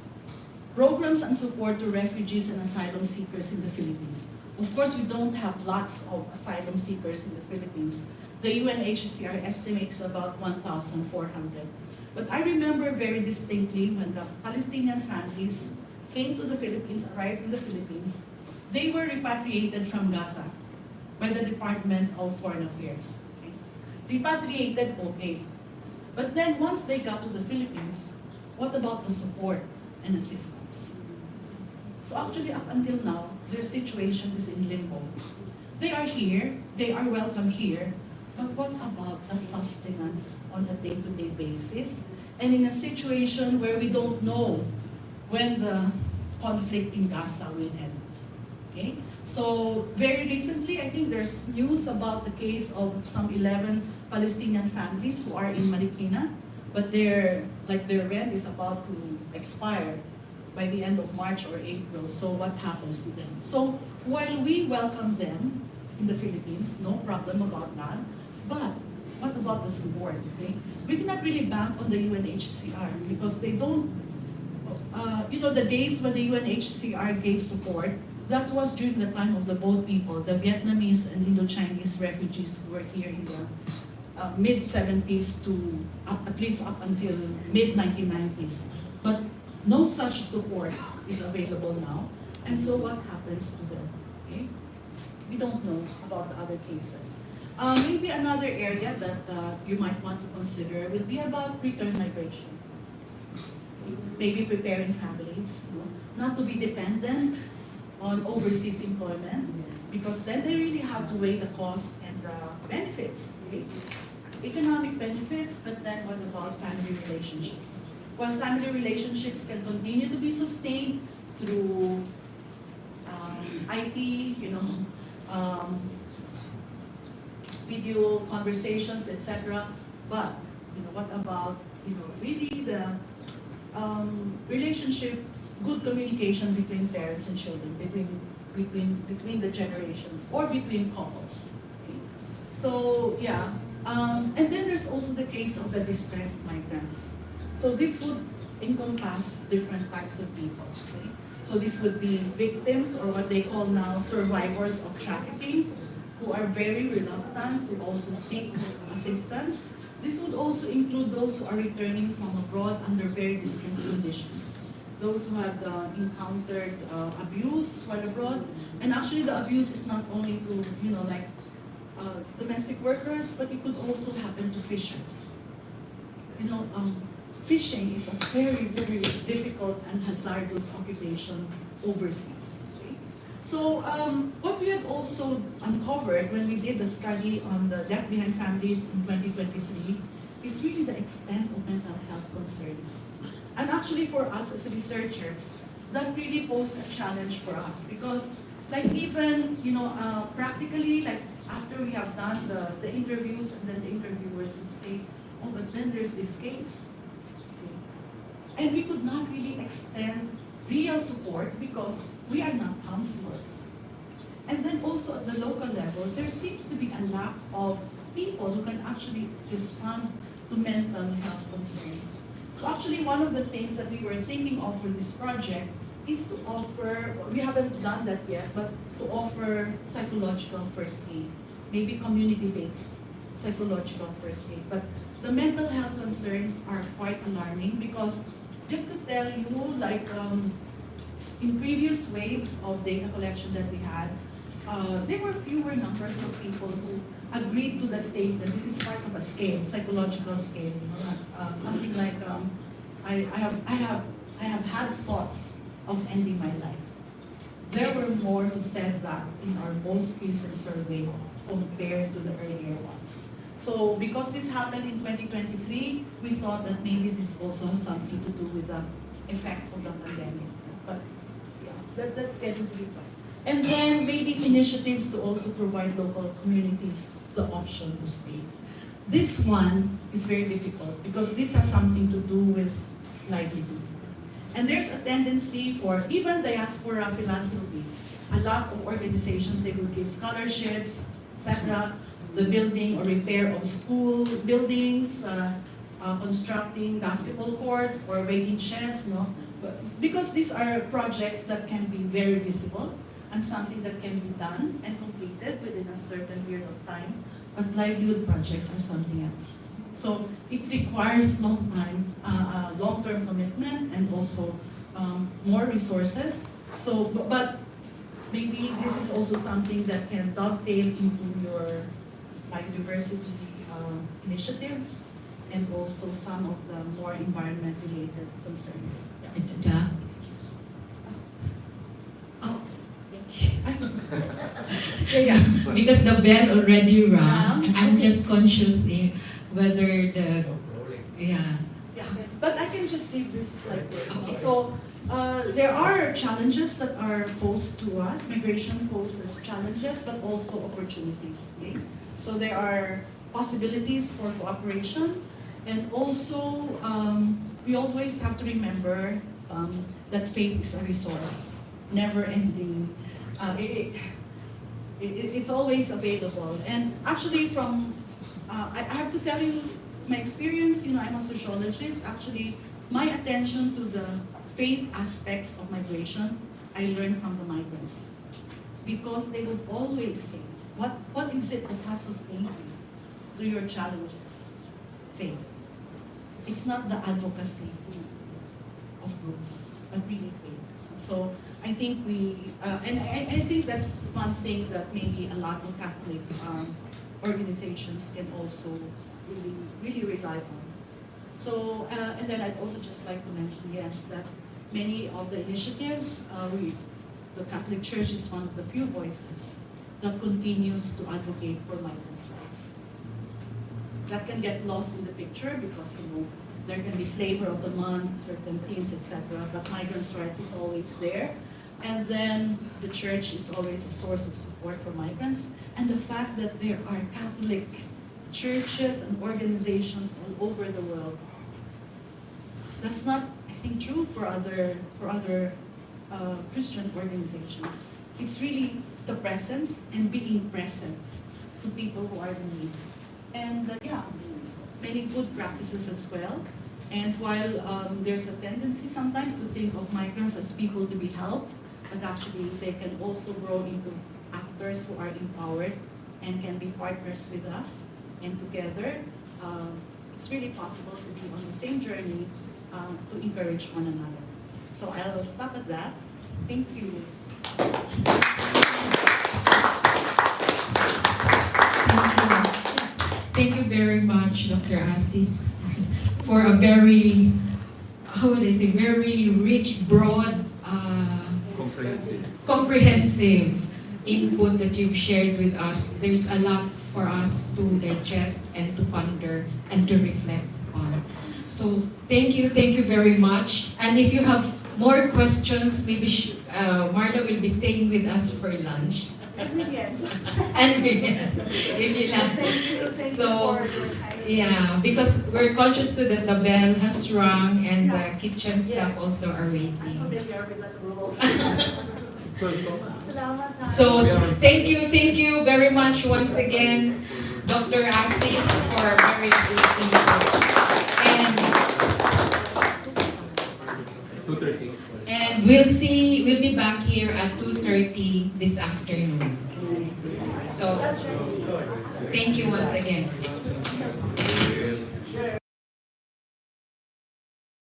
programs and support to refugees and asylum seekers in the Philippines. Of course, we don't have lots of asylum seekers in the Philippines. The UNHCR estimates about 1,400. But I remember very distinctly when the Palestinian families came to the Philippines, arrived in the Philippines, they were repatriated from Gaza by the Department of Foreign Affairs. Okay? Repatriated, okay. But then once they got to the Philippines, what about the support and assistance? So actually up until now, their situation is in limbo. They are here, they are welcome here, but what about the sustenance on a day-to-day basis? And in a situation where we don't know when the conflict in Gaza will end. Okay? So very recently, I think there's news about the case of some 11 Palestinian families who are in Marikina, but their rent is about to expire by the end of March or April. So what happens to them? So while we welcome them in the Philippines, no problem about that, but what about the support? Okay? We cannot really bank on the UNHCR because they don't, the days when the UNHCR gave support, that was during the time of the boat people, the Vietnamese and Indo-Chinese refugees who were here in the mid-70s to at least up until mid-1990s. But no such support is available now. And so what happens to them? Okay? We don't know about the other cases. Maybe another area that you might want to consider will be about return migration. Maybe preparing families, not to be dependent on overseas employment, because then they really have to weigh the costs and the benefits. Okay? Economic benefits, but then what about family relationships? While family relationships can continue to be sustained through IT, video conversations, etc. But what about really the relationship, good communication between parents and children, between the generations, or between couples. Okay? So yeah, and then there's also the case of the distressed migrants. So this would encompass different types of people. Okay? So this would be victims, or what they call now survivors of trafficking, who are very reluctant to also seek assistance. This would also include those who are returning from abroad under very distressed conditions. Those who have encountered abuse while abroad. And actually the abuse is not only to, domestic workers, but it could also happen to fishers. Fishing is a very, very difficult and hazardous occupation overseas. Okay? So what we had also uncovered when we did the study on the left behind families in 2023 is really the extent of mental health concerns. And actually for us as researchers, that really posed a challenge for us because even, practically, after we have done the interviews and then the interviewers would say, oh, but then there's this case. Okay. And we could not really extend real support because we are not counselors. And then also at the local level, there seems to be a lack of people who can actually respond to mental health concerns. So actually one of the things that we were thinking of for this project is to offer, we haven't done that yet, but to offer psychological first aid, maybe community-based psychological first aid. But the mental health concerns are quite alarming because just to tell you, in previous waves of data collection that we had, there were fewer numbers of people who agreed to the state that this is part of a scale, psychological scale. Something like, I have had thoughts of ending my life. There were more who said that in our most recent survey compared to the earlier ones. So because this happened in 2023, we thought that maybe this also has something to do with the effect of the pandemic. But yeah, that's getting to be fun. And then maybe initiatives to also provide local communities the option to stay. This one is very difficult because this has something to do with livelihood. And there's a tendency for even diaspora philanthropy. A lot of organizations, they would give scholarships, etc., the building or repair of school buildings, constructing basketball courts or making sheds, because these are projects that can be very visible and something that can be done and completed within a certain period of time, but livelihood projects are something else. So it requires long-term commitment and also more resources. So, but maybe this is also something that can dovetail into your university initiatives and also some of the more environment-related concerns. Excuse. Oh, thank you. Yeah. Because the bell already rang, Yeah. I'm just conscious whether the, yeah. Yeah, but I can just leave this like this. Okay. So there are challenges that are posed to us. Migration poses challenges, but also opportunities. Okay? So there are possibilities for cooperation, and also we always have to remember that faith is a resource, never ending. It's always available. And actually, I have to tell you my experience. I'm a sociologist. Actually, my attention to the faith aspects of migration, I learned from the migrants, because they would always say, "What is it that has sustained you through your challenges?" Faith. It's not the advocacy of groups, but really faith. So I think and I think that's one thing that maybe a lot of Catholic organizations can also really rely on. So, and then I'd also just like to mention, yes, that many of the initiatives, the Catholic Church is one of the few voices that continues to advocate for migrants' rights. That can get lost in the picture because, there can be flavor of the month, certain themes, etc. But migrants' rights is always there. And then the church is always a source of support for migrants. And the fact that there are Catholic churches and organizations all over the world, that's not, I think, true for other Christian organizations. It's really the presence and being present to people who are in need. And many good practices as well. And while there's a tendency sometimes to think of migrants as people to be helped, but actually they can also grow into actors who are empowered and can be partners with us. And together, it's really possible to be on the same journey to encourage one another. So I'll stop at that. Thank you. Thank you very much, Dr. Asis, for a very, how would I say, very rich, broad, comprehensive input that you've shared with us. There's a lot for us to digest and to ponder and to reflect on. So thank you very much. And if you have more questions, maybe Marla will be staying with us for lunch. And if she Thank So, you for your time. yeah, because we're conscious too that the bell has rung and the kitchen staff Yes. also are I'm waiting. familiar with the rules. Salamat. So thank you very much once again, Dr. Asis, for a very good input. And we'll be back here at 2:30 this afternoon. So thank you once again.